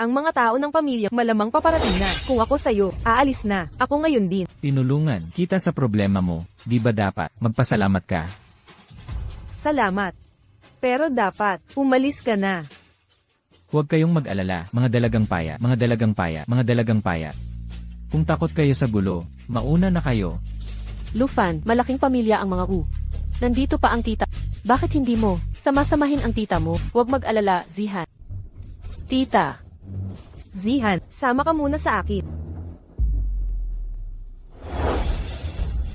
Ang mga tao ng pamilya malamang paparating na. Kung ako sa'yo, aalis na. Ako ngayon din.
Tinulungan kita sa problema mo. Di ba dapat magpasalamat ka?
Salamat. Pero dapat, umalis ka na.
Huwag kayong mag-alala, mga dalagang paya, mga dalagang paya, mga dalagang paya. Kung takot kayo sa gulo, mauna na kayo.
Lufan, malaking pamilya ang mga Wu. Nandito pa ang tita. Bakit hindi mo? Samasamahin ang tita mo. Huwag mag-alala, Zihan. Tita.
Zihan, sama ka muna sa akin.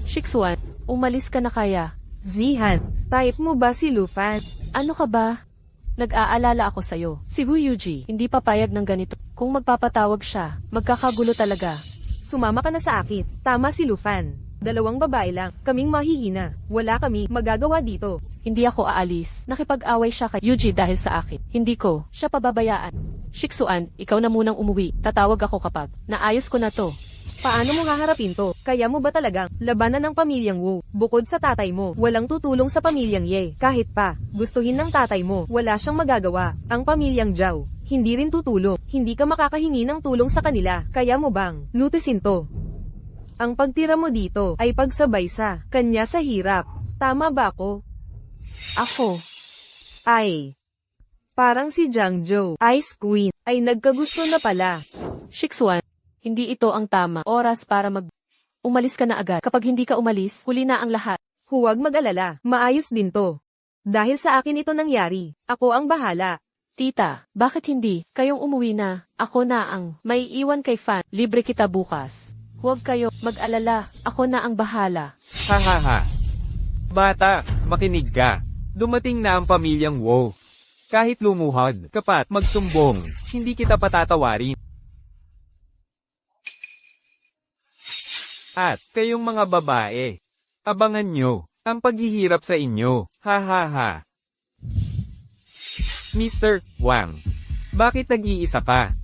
Shiksuan, umalis ka na kaya.
Zihan, type mo ba si Lufan?
Ano ka ba? Nag-aalala ako sa'yo. Si Wu Yuji, hindi papayag ng ganito. Kung magpapatawag siya, magkakagulo talaga.
Sumama ka na sa akin. Tama si Lufan. 2 babae lang. Kaming mahihina. Wala kami magagawa dito.
Hindi ako aalis. Nakipag-away siya kay Yuji dahil sa akin. Hindi ko siya pababayaan. Shiksuan, ikaw na munang umuwi. Tatawag ako kapag naayos ko na to.
Paano mo haharapin to? Kaya mo ba talagang labanan ng pamilyang Wu? Bukod sa tatay mo, walang tutulong sa pamilyang Ye. Kahit pa, gustuhin ng tatay mo, wala siyang magagawa. Ang pamilyang Zhao, hindi rin tutulong. Hindi ka makakahingi ng tulong sa kanila. Kaya mo bang lutisin to? Ang pagtira mo dito ay pagsabay sa kanya sa hirap. Tama ba ako?
Ako.
Ay. Parang si Jiangzhou, Ice Queen, ay nagkagusto na pala.
Shiksuan, hindi ito ang tama oras para umalis ka na agad. Kapag hindi ka umalis, huli na ang lahat.
Huwag mag-alala, maayos din to. Dahil sa akin ito nangyari, ako ang bahala.
Tita, bakit hindi? Kayong umuwi na. Ako na ang may iwan kay Fan. Libre kita bukas. Huwag kayo mag-alala. Ako na ang bahala.
Ha ha ha. Bata, makinig ka. Dumating na ang pamilyang Wu. Kahit lumuhod, kapat, magsumbong, hindi kita patatawarin. At, kayong mga babae, abangan nyo, ang paghihirap sa inyo, ha ha ha. Mr. Wang, bakit nag-iisa ka?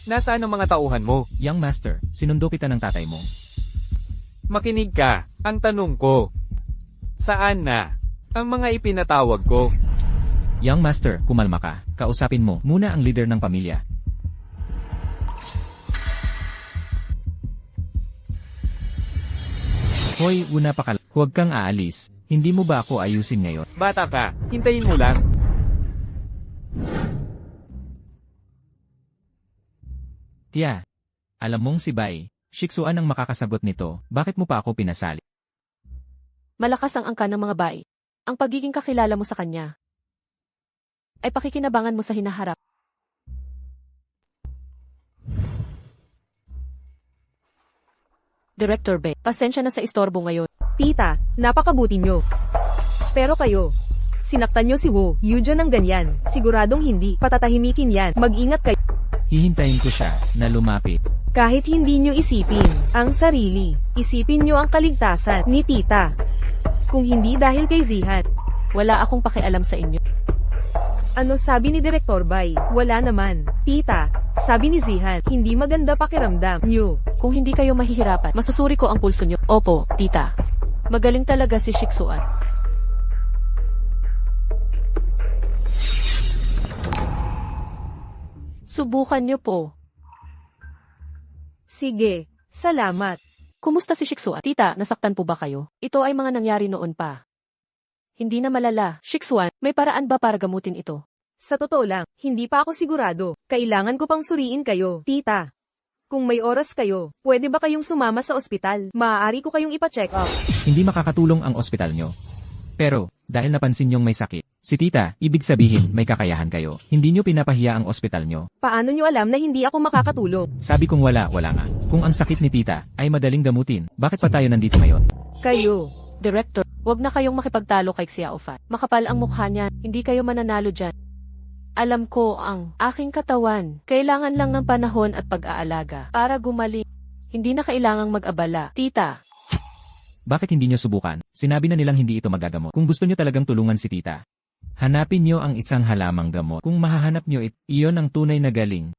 Nasaan ang mga tauhan mo?
Young master, sinundo kita ng tatay mo.
Makinig ka, ang tanong ko. Saan na? Ang mga ipinatawag ko.
Young master, kumalma ka. Kausapin mo muna ang leader ng pamilya. Hoy, una pa ka. Huwag kang aalis. Hindi mo ba ako ayusin ngayon?
Bata ka, hintayin mo lang.
Tiya, alam mong si Bai, Shiksuan ang makakasagot nito, bakit mo pa ako pinasali?
Malakas ang angkan ng mga bae. Ang pagiging kakilala mo sa kanya ay pakikinabangan mo sa hinaharap. Director Be, pasensya na sa istorbo ngayon.
Tita, napakabuti nyo. Pero kayo, sinaktan nyo si Wu Yujo ng ganyan. Siguradong hindi, patatahimikin yan. Mag-ingat kayo.
Hihintayin ko siya na lumapit.
Kahit hindi nyo isipin ang sarili, isipin nyo ang kaligtasan ni Tita. Kung hindi dahil kay Zihan.
Wala akong pakialam sa inyo.
Ano sabi ni Direktor Bay? Wala naman. Tita, sabi ni Zihan, hindi maganda pakiramdam nyo.
Kung hindi kayo mahihirapan, masusuri ko ang pulso nyo. Opo, tita. Magaling talaga si Shiksuan. Subukan nyo po.
Sige, salamat.
Kumusta si Shiksuan? Tita, nasaktan po ba kayo? Ito ay mga nangyari noon pa. Hindi na malala. Shiksuan, may paraan ba para gamutin ito?
Sa totoo lang, hindi pa ako sigurado. Kailangan ko pang suriin kayo, tita. Kung may oras kayo, pwede ba kayong sumama sa ospital? Maaari ko kayong ipa-check up.
Hindi makakatulong ang ospital nyo. Pero, dahil napansin nyong may sakit, si tita, ibig sabihin may kakayahan kayo. Hindi nyo pinapahiya ang ospital nyo.
Paano nyo alam na hindi ako makakatulong?
Sabi kong wala nga. Kung ang sakit ni tita ay madaling gamutin, bakit pa tayo nandito ngayon?
Kayo.
Director, wag na kayong makipagtalo kay Xiaofan. Makapal ang mukha niya, hindi kayo mananalo dyan. Alam ko ang aking katawan. Kailangan lang ng panahon at pag-aalaga para gumaling. Hindi na kailangang mag-abala. Tita,
Bakit hindi nyo subukan? Sinabi na nilang hindi ito magagamot. Kung gusto nyo talagang tulungan si tita, hanapin nyo ang isang halamang gamot. Kung mahahanap nyo iyon ang tunay na galing.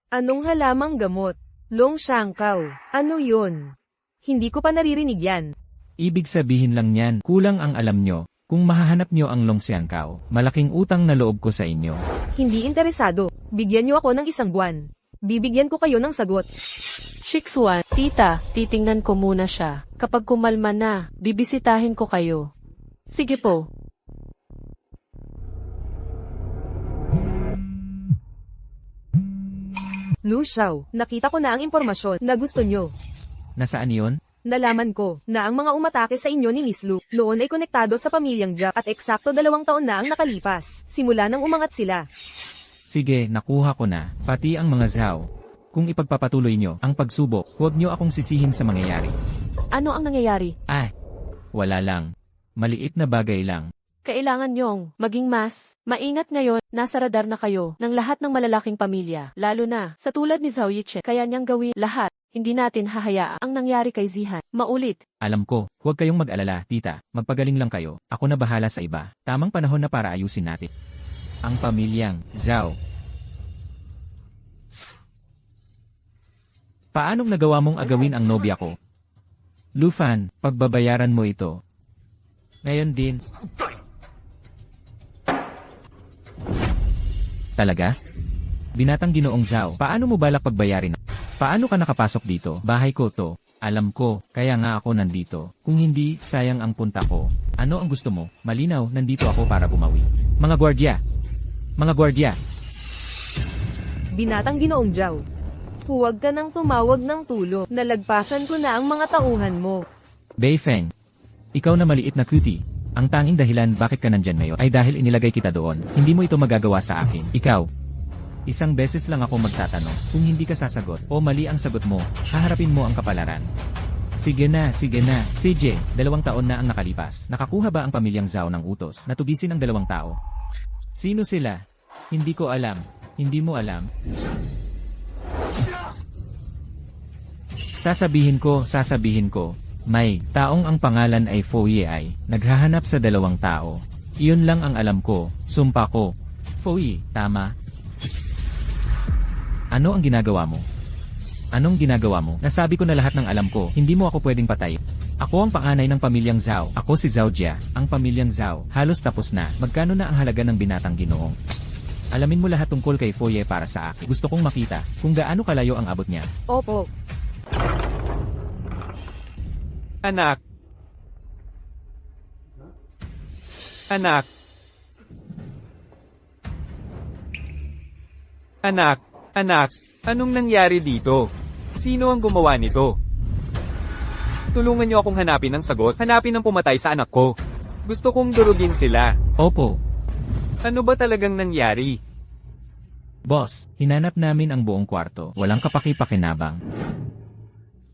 Anong halamang gamot? Long Shangkao. Ano yun? Hindi ko pa naririnig yan.
Ibig sabihin lang yan, kulang ang alam nyo. Kung mahahanap nyo ang Longxiangkao, malaking utang na loob ko sa inyo.
Hindi interesado. Bigyan nyo ako ng 1 buwan. Bibigyan ko kayo ng sagot.
Shiksuan, tita, titingnan ko muna siya. Kapag kumalma na, bibisitahin ko kayo. Sige po.
Lu Xiao, nakita ko na ang impormasyon na gusto nyo.
Nasaan iyon?
Nalaman ko na ang mga umatake sa inyo ni Miss Lu noon ay konektado sa pamilyang Jack at eksakto 2 taon na ang nakalipas, simula nang umangat sila.
Sige, nakuha ko na, pati ang mga Zhao. Kung ipagpapatuloy nyo ang pagsubok, huwag nyo akong sisihin sa mangyayari.
Ano ang nangyayari?
Wala lang. Maliit na bagay lang.
Kailangan nyong maging mas maingat ngayon. Nasa radar na kayo ng lahat ng malalaking pamilya, lalo na sa tulad ni Zhao Yichen. Kaya niyang gawin lahat. Hindi natin hahayaan ang nangyari kay Zihan. Maulit.
Alam ko, huwag kayong mag-alala, tita. Magpagaling lang kayo. Ako na bahala sa iba. Tamang panahon na para ayusin natin ang pamilyang Zhao. Paanong nagawa mong agawin ang nobya ko? Lufan, pagbabayaran mo ito. Ngayon din. Talaga? Binatang Ginoong Zhao, paano mo balak pagbayarin? Paano ka nakapasok dito? Bahay ko to. Alam ko, kaya nga ako nandito. Kung hindi, sayang ang punta ko. Ano ang gusto mo? Malinaw, nandito ako para bumawi. Mga gwardya! Mga gwardya!
Binatang Ginoong Zhao. Huwag ka nang tumawag ng tulong. Nalagpasan ko na ang mga tauhan mo.
Beifeng, ikaw na maliit na cutie. Ang tanging dahilan bakit ka nandyan ngayon ay dahil inilagay kita doon. Hindi mo ito magagawa sa akin. Ikaw. Isang beses lang ako magtatanong. Kung hindi ka sasagot o mali ang sagot mo, haharapin mo ang kapalaran. Sige na. CJ, 2 taon na ang nakalipas. Nakakuha ba ang pamilyang Zhao ng utos na tugisin ang 2 tao? Sino sila? Hindi ko alam. Hindi mo alam. Sasabihin ko. May taong ang pangalan ay Foye ay naghahanap sa 2 tao. Iyon lang ang alam ko. Sumpa ko. Foye, tama. Ano ang ginagawa mo? Anong ginagawa mo? Nasabi ko na lahat ng alam ko, hindi mo ako pwedeng patay. Ako ang panganay ng pamilyang Zhao. Ako si Zhao Jia, ang pamilyang Zhao. Halos tapos na. Magkano na ang halaga ng binatang Ginoong? Alamin mo lahat tungkol kay Foye para sa akin. Gusto kong makita kung gaano kalayo ang abot niya.
Opo.
Anak. Anak. Anak. Anak, anong nangyari dito? Sino ang gumawa nito? Tulungan niyo akong hanapin ang sagot. Hanapin ang pumatay sa anak ko. Gusto kong durugin sila.
Opo.
Ano ba talagang nangyari?
Boss, hinanap namin ang buong kwarto. Walang kapaki-pakinabang.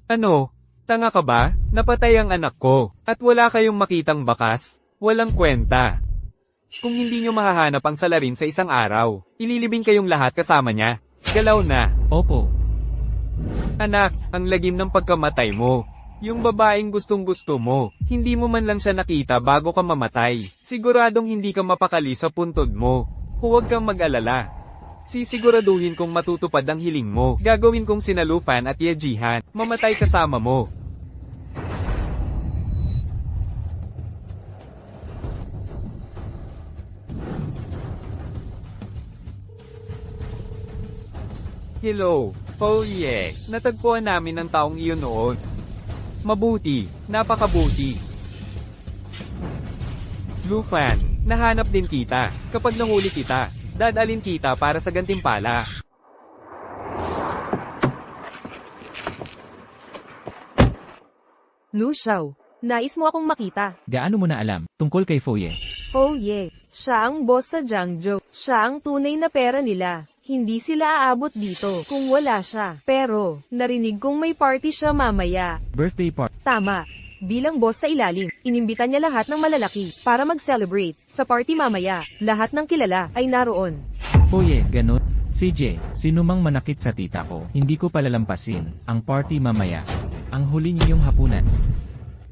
Ano? Tanga ka ba? Napatay ang anak ko. At wala kayong makitang bakas? Walang kwenta. Kung hindi nyo mahahanap ang salarin sa isang araw, ililibing kayong lahat kasama niya. Galaw na.
Opo.
Anak, ang lagim ng pagkamatay mo. Yung babaeng gustong-gusto mo, hindi mo man lang siya nakita bago ka mamatay. Siguradong hindi ka mapakali sa puntod mo. Huwag kang mag-alala. Sisiguraduhin kong matutupad ang hiling mo. Gagawin kong sina Lufan at Yejihan. Mamatay kasama mo. Hello. Oh yeah. Natagpuan namin ang taong iyon noon. Mabuti. Napakabuti. Lufan, nahanap din kita. Kapag nahuli kita, dadalin kita para sa gantimpala.
Lu Xiao, nais mo akong makita.
Gaano mo na alam tungkol kay Foye?
Oh yeah, siya ang boss sa Jiangzhou. Siya ang tunay na pera nila. Hindi sila aabot dito kung wala siya. Pero, narinig kong may party siya mamaya.
Birthday party.
Tama. Bilang boss sa ilalim, inimbita niya lahat ng malalaki para mag-celebrate. Sa party mamaya, lahat ng kilala ay naroon.
Foye, ganun. CJ, sino mang manakit sa tita ko, hindi ko palalampasin. Ang party mamaya. Ang huli niyong hapunan.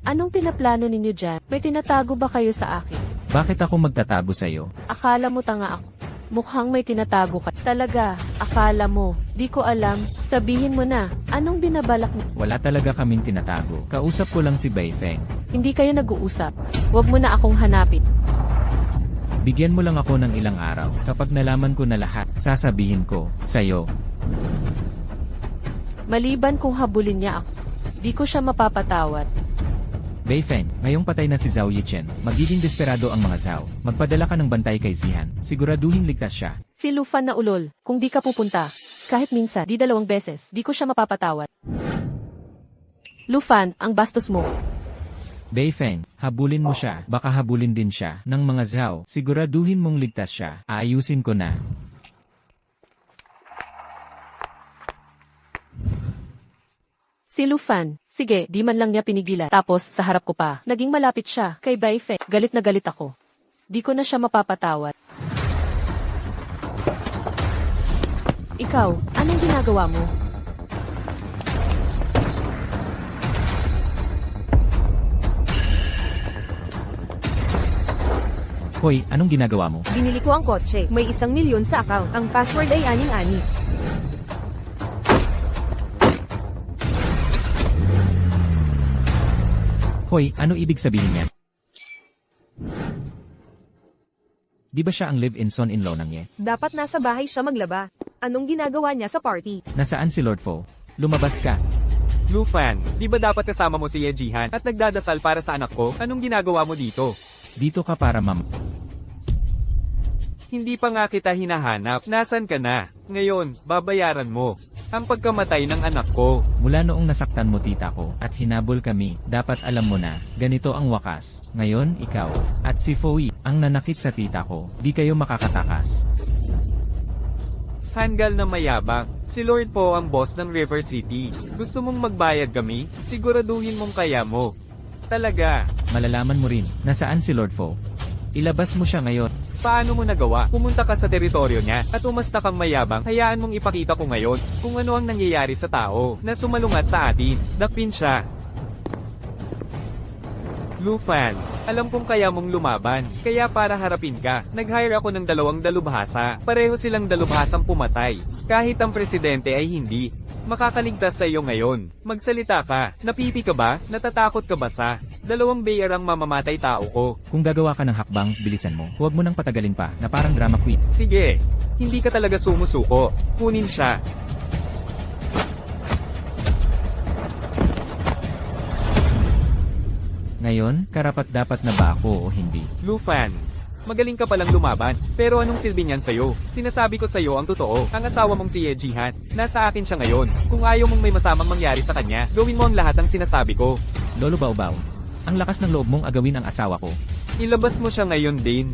Anong pinaplano ninyo dyan? May tinatago ba kayo sa akin?
Bakit ako magtatago sa'yo?
Akala mo tanga ako. Mukhang may tinatago ka. Talaga, akala mo. Di ko alam. Sabihin mo na, anong binabalak mo?
Wala talaga kaming tinatago. Kausap ko lang si Beifeng.
Hindi kayo nag-uusap. Huwag mo na akong hanapin.
Bigyan mo lang ako ng ilang araw. Kapag nalaman ko na lahat, sasabihin ko, sa'yo.
Maliban kung habulin niya ako, di ko siya mapapatawad.
Beifeng, ngayong patay na si Zhao Yichen, magiging desperado ang mga Zhao. Magpadala ka ng bantay kay Zihan. Siguraduhin ligtas siya.
Si Lufan na ulol, kung di ka pupunta, kahit minsan, di 2 beses, di ko siya mapapatawad. Lufan, ang bastos mo.
Beifeng, habulin mo siya. Baka habulin din siya ng mga Zhao. Siguraduhin mong ligtas siya. Aayusin ko na.
Si Lufan, sige, di man lang niya pinigilan. Tapos, sa harap ko pa, naging malapit siya kay Beifeng. Galit na galit ako. Di ko na siya mapapatawad. Ikaw, anong ginagawa mo?
Hoy, anong ginagawa mo?
Binili ko ang kotse. May 1 milyon sa account. Ang password ay aning-ani.
Hoy, ano ibig sabihin niyan? Di ba siya ang live-in son-in-law ng Ye?
Dapat nasa bahay siya maglaba. Anong ginagawa niya sa party?
Nasaan si Lord Fo? Lumabas ka.
Lufan, di ba dapat kasama mo si Yejihan at nagdadasal para sa anak ko? Anong ginagawa mo dito?
Dito ka para
Hindi pa nga kita hinahanap. Nasaan ka na? Ngayon, babayaran mo ang pagkamatay ng anak ko.
Mula noong nasaktan mo tita ko at hinabol kami, dapat alam mo na, ganito ang wakas. Ngayon, ikaw at si Foy ang nanakit sa tita ko. Di kayo makakatakas.
Hanggal na mayabang. Si Lord po ang boss ng River City. Gusto mong magbayad kami? Siguraduhin mong kaya mo. Talaga.
Malalaman mo rin, nasaan si Lord Fo. Ilabas mo siya ngayon.
Paano mo nagawa? Pumunta ka sa teritoryo niya at umasta kang mayabang. Hayaan mong ipakita ko ngayon kung ano ang nangyayari sa tao na sumalungat sa atin. Dakpin siya. Lufan, alam kong kaya mong lumaban, kaya para harapin ka, nag-hire ako ng 2 dalubhasa. Pareho silang dalubhasang pumatay. Kahit ang presidente ay hindi makakaligtas sa iyo ngayon. Magsalita ka. Napipi ka ba? Natatakot ka ba sa 2 bear ang mamamatay tao ko?
Kung gagawa ka ng hakbang, bilisan mo. Huwag mo nang patagalin pa, na parang drama queen.
Sige, hindi ka talaga sumusuko. Kunin siya.
Ngayon, karapat-dapat na ba ako o hindi?
Lufan, magaling ka palang lumaban, pero anong silbi niyan sa'yo? Sinasabi ko sa'yo ang totoo, ang asawa mong si Yejihan, nasa akin siya ngayon. Kung ayaw mong may masamang mangyari sa kanya, gawin mo ang lahat ng sinasabi ko.
Lolo Baobao, ang lakas ng loob mong agawin ang asawa ko.
Ilabas mo siya ngayon din.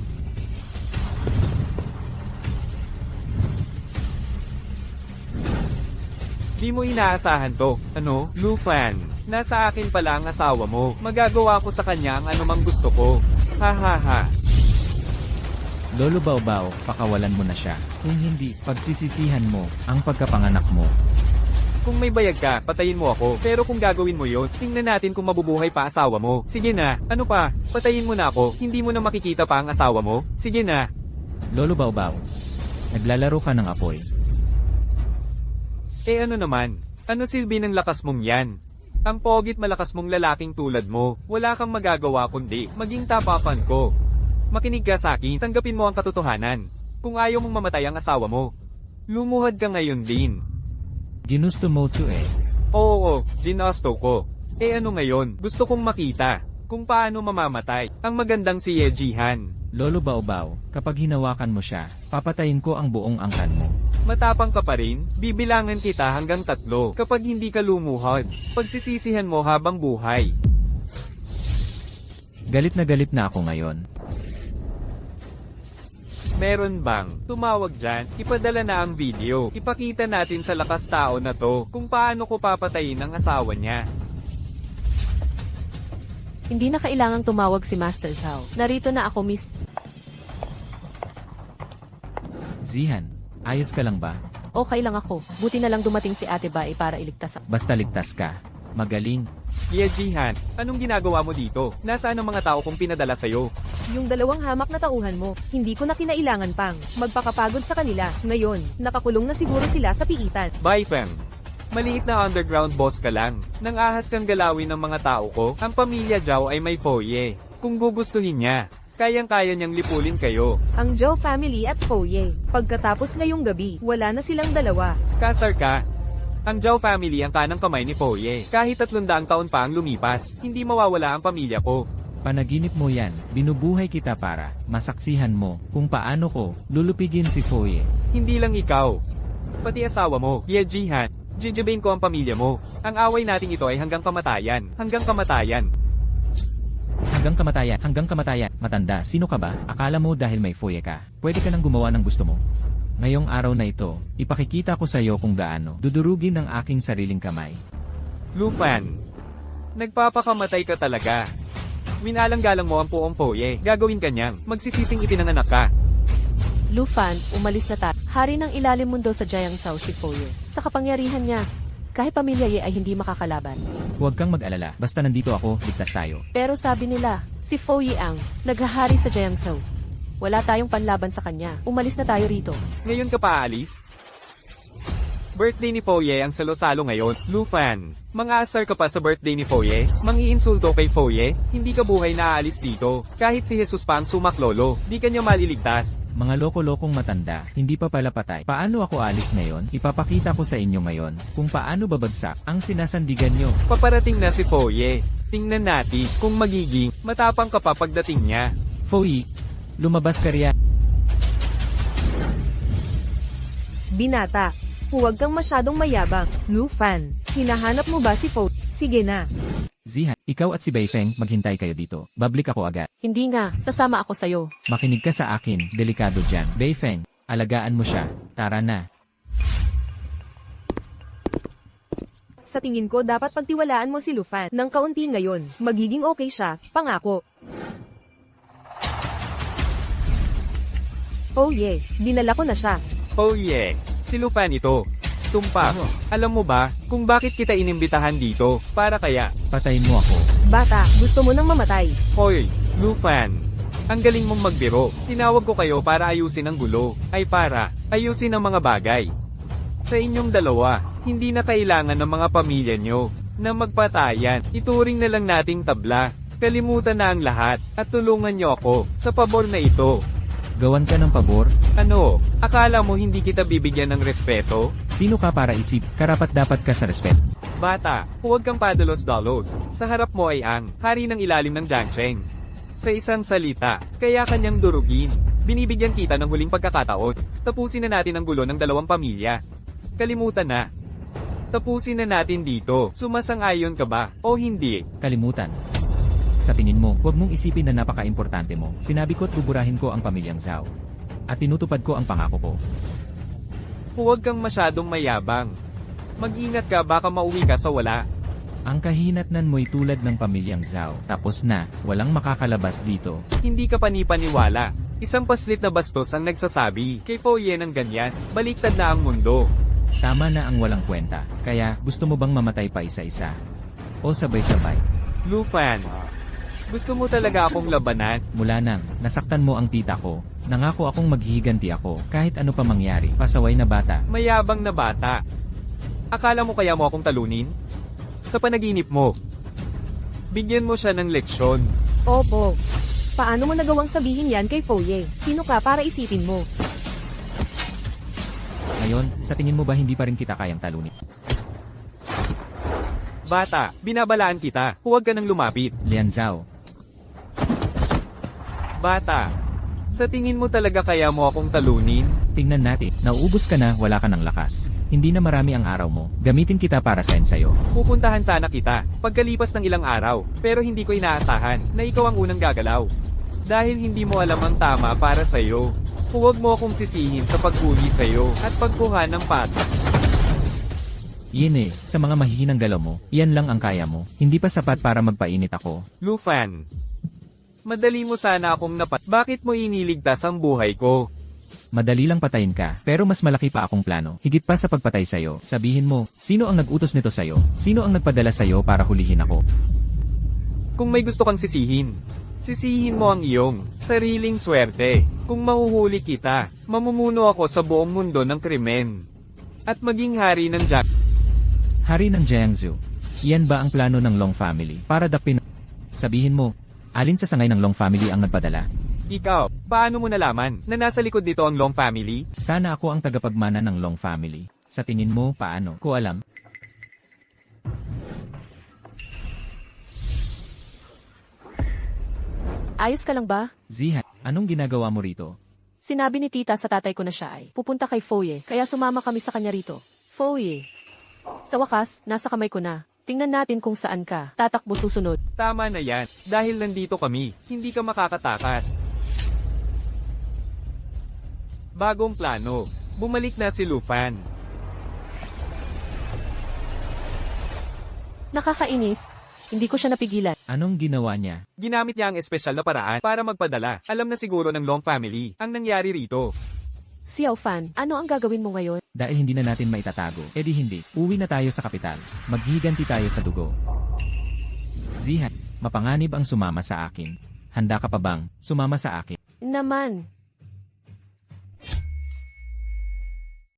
Di mo inaasahan to. Ano, Lu Fan? Nasa akin pala ang asawa mo. Magagawa ko sa kanya ang anumang gusto ko. Ha ha ha.
Lolo Baobao, pakawalan mo na siya. Kung hindi, pagsisisihan mo ang pagkapanganak mo.
Kung may bayag ka, patayin mo ako. Pero kung gagawin mo yon, tingnan natin kung mabubuhay pa asawa mo. Sige na, ano pa? Patayin mo na ako. Hindi mo na makikita pa ang asawa mo. Sige na.
Lolo Baobao, naglalaro ka ng apoy.
Eh ano naman? Ano silbi ng lakas mong yan? Ang pogit malakas mong lalaking tulad mo, wala kang magagawa kundi maging tapakan ko. Makinig ka sa akin, tanggapin mo ang katotohanan. Kung ayaw mong mamatay ang asawa mo, lumuhad ka ngayon din.
Ginusto mo to eh.
Oo, ginusto ko. Eh ano ngayon? Gusto kong makita kung paano mamamatay ang magandang si Ye Jihan.
Lolo Baobao, kapag hinawakan mo siya, papatayin ko ang buong angkan mo.
Matapang ka pa rin, bibilangan kita hanggang 3 kapag hindi ka lumuhod. Pagsisisihan mo habang buhay.
Galit na ako ngayon.
Meron bang tumawag dyan? Ipadala na ang video. Ipakita natin sa lakas tao na to kung paano ko papatayin ang asawa niya.
Hindi na kailangang tumawag si Master Zhao. Narito na ako, Miss.
Zihan, ayos ka lang ba?
Okay lang ako. Buti na lang dumating si Ate Bai para iligtas ako.
Basta ligtas ka. Magaling.
Ye Jihan, anong ginagawa mo dito? Nasaan ang mga tao kong pinadala sa'yo?
Yung 2 hamak na tauhan mo, hindi ko na kinailangan pang magpakapagod sa kanila. Ngayon, nakakulong na siguro sila sa piitan.
Bye, Fem. Maliit na underground boss ka lang. Nang ahas kang galawin ng mga tao ko, ang pamilya Zhao ay may foye. Kung gugustuhin niya, kayang-kaya niyang lipulin kayo.
Ang Zhao family at Foye. Pagkatapos ngayong gabi, wala na silang dalawa.
Kasar ka. Ang Zhao family ang kanang kamay ni Foye. Kahit 300 taon pa ang lumipas, hindi mawawala ang pamilya ko.
Panaginip mo yan, binubuhay kita para masaksihan mo kung paano ko lulupigin si Foye.
Hindi lang ikaw. Pati asawa mo, Ye Jihan. Jijibain ko ang pamilya mo. Ang away nating ito ay hanggang kamatayan. Hanggang kamatayan.
Hanggang kamatayan. Matanda, sino ka ba? Akala mo dahil may Foye ka, pwede ka nang gumawa ng gusto mo? Ngayong araw na ito, ipakikita ko sa iyo kung gaano dudurugin ang aking sariling kamay.
Lu Fan, nagpapakamatay ka talaga. Minalang-galang mo ang puong Foye. Gagawin ka niyang magsisising ipinanganak ka.
Lu Fan, umalis na tayo. Hari ng ilalim mundo sa Jiangzhou si Foye. Sa kapangyarihan niya, kahit pamilya Ye ay hindi makakalaban.
Huwag kang mag-alala, basta nandito ako, ligtas tayo.
Pero sabi nila, si Foye ang naghahari sa Jiangzhou. Wala tayong panlaban sa kanya. Umalis na tayo rito.
Ngayon ka pa aalis? Birthday ni Foye ang salo-salo ngayon, Lu Fan. Mang-aasar ka pa sa birthday ni Foye? Mang-iinsulto kay Foye? Hindi ka buhay na aalis dito. Kahit si Jesus pa ang sumaklolo, di kanya maliligtas.
Mga loko-lokong matanda, hindi pa pala patay. Paano ako alis ngayon? Ipapakita ko sa inyo ngayon kung paano babagsak ang sinasandigan nyo.
Paparating na si Foye. Tingnan natin kung magiging matapang ka pa pagdating niya.
Foye, lumabas ka riyan.
Binata, huwag kang masyadong mayabang. Lu Fan, hinahanap mo ba si Foye? Sige na.
Zihan, ikaw at si Beifeng, maghintay kayo dito. Bablik ako agad.
Hindi nga, sasama ako sa'yo.
Makinig ka sa akin, delikado dyan. Beifeng, alagaan mo siya. Tara na.
Sa tingin ko dapat pagtiwalaan mo si Lu Fan ng kaunti ngayon. Magiging okay siya, pangako. Oh yeah, dinala ko na siya.
Foye, si Lu Fan ito. Tumpak, alam mo ba kung bakit kita inimbitahan dito? Para kaya,
Patayin mo ako.
Bata, gusto mo nang mamatay.
Hoy, Lu Fan. Ang galing mong magbiro. Tinawag ko kayo para ayusin ang gulo. Ay para, ayusin ang mga bagay. Sa inyong dalawa, hindi na kailangan ng mga pamilya nyo na magpatayan. Ituring na lang nating tabla. Kalimutan na ang lahat at tulungan nyo ako sa pabor na ito.
Gawan ka ng pabor?
Ano, akala mo hindi kita bibigyan ng respeto?
Sino ka para isip? Karapat dapat ka sa respet.
Bata, huwag kang padalos-dalos. Sa harap mo ay ang hari ng ilalim ng Jiangcheng. Sa isang salita, kaya kanyang durugin. Binibigyan kita ng huling pagkakataon. Tapusin na natin ang gulo ng 2 pamilya. Kalimutan na. Tapusin na natin dito. Sumasang-ayon ka ba? O hindi?
Kalimutan. Sa tingin mo, huwag mong isipin na napaka-importante mo. Sinabi ko't buburahin ko ang pamilyang Zhao. At tinutupad ko ang pangako ko.
Huwag kang masyadong mayabang. Mag-ingat ka baka mauwi ka sa wala.
Ang kahinatnan mo'y tulad ng pamilyang Zhao. Tapos na, walang makakalabas dito.
Hindi ka panipaniwala. Isang paslit na bastos ang nagsasabi kay Foye ng ganyan. Baliktad na ang mundo.
Tama na ang walang kwenta. Kaya, gusto mo bang mamatay pa isa-isa? O sabay-sabay?
Lu Fan, gusto mo talaga akong labanan?
Mula nang, nasaktan mo ang tita ko. Nangako akong maghihiganti ako, kahit ano pa mangyari. Pasaway na bata.
Mayabang na bata. Akala mo kaya mo akong talunin? Sa panaginip mo. Bigyan mo siya ng leksyon.
Opo. Paano mo nagawang sabihin yan kay Foye? Sino ka para isipin mo?
Ngayon, sa tingin mo ba hindi pa rin kita kayang talunin?
Bata, binabalaan kita. Huwag ka nang lumapit.
Lian Zhao,
Bata, sa tingin mo talaga kaya mo akong talunin?
tingnan natin. Nauubos ka na, wala ka ng lakas. Hindi na marami ang araw mo. Gamitin kita para sa ensayo.
Pupuntahan sana kita, pagkalipas ng ilang araw, pero hindi ko inaasahan na ikaw ang unang gagalaw. Dahil hindi mo alam ang tama para sa'yo. Huwag mo akong sisihin sa paghuli sa'yo at pagkuha ng pata.
Yun sa mga mahihinang galaw mo, yan lang ang kaya mo. Hindi pa sapat para magpainit ako.
Lu Fan, madali mo sana akong napat. Bakit mo iniligtas ang buhay ko?
Madali lang patayin ka, pero mas malaki pa akong plano. Higit pa sa pagpatay sa'yo. Sabihin mo, sino ang nag-utos nito sa'yo? Sino ang nagpadala sa'yo para hulihin ako?
Kung may gusto kang sisihin, sisihin mo ang iyong sariling swerte. Kung mahuhuli kita, mamumuno ako sa buong mundo ng krimen. At maging hari ng Jack.
Hari ng Jiangsu. Iyan ba ang plano ng Long Family? Para dakpin. Sabihin mo, alin sa sangay ng Long Family ang nagpadala?
Ikaw, paano mo nalaman na nasa likod dito ang Long Family?
Sana ako ang tagapagmana ng Long Family. Sa tingin mo, paano? Ko alam.
Ayos ka lang ba?
Zihan, anong ginagawa mo rito?
Sinabi ni tita sa tatay ko na siya ay pupunta kay Foye, kaya sumama kami sa kanya rito. Foye. Sa wakas, nasa kamay ko na. Tingnan natin kung saan ka. Tatakbo susunod.
Tama na yan, dahil nandito kami, hindi ka makakatakas. Bagong plano, bumalik na si Lu Fan.
Nakakainis. Hindi ko siya napigilan.
Anong ginawa niya?
Ginamit niya ang espesyal na paraan para magpadala. Alam na siguro ng Long Family ang nangyari rito.
Xiao Fan, ano ang gagawin mo ngayon?
Dahil hindi na natin maitatago. Eh di hindi. Uwi na tayo sa kapital. Maghihiganti tayo sa dugo. Zihan, mapanganib ang sumama sa akin. Handa ka pa bang sumama sa akin?
Naman.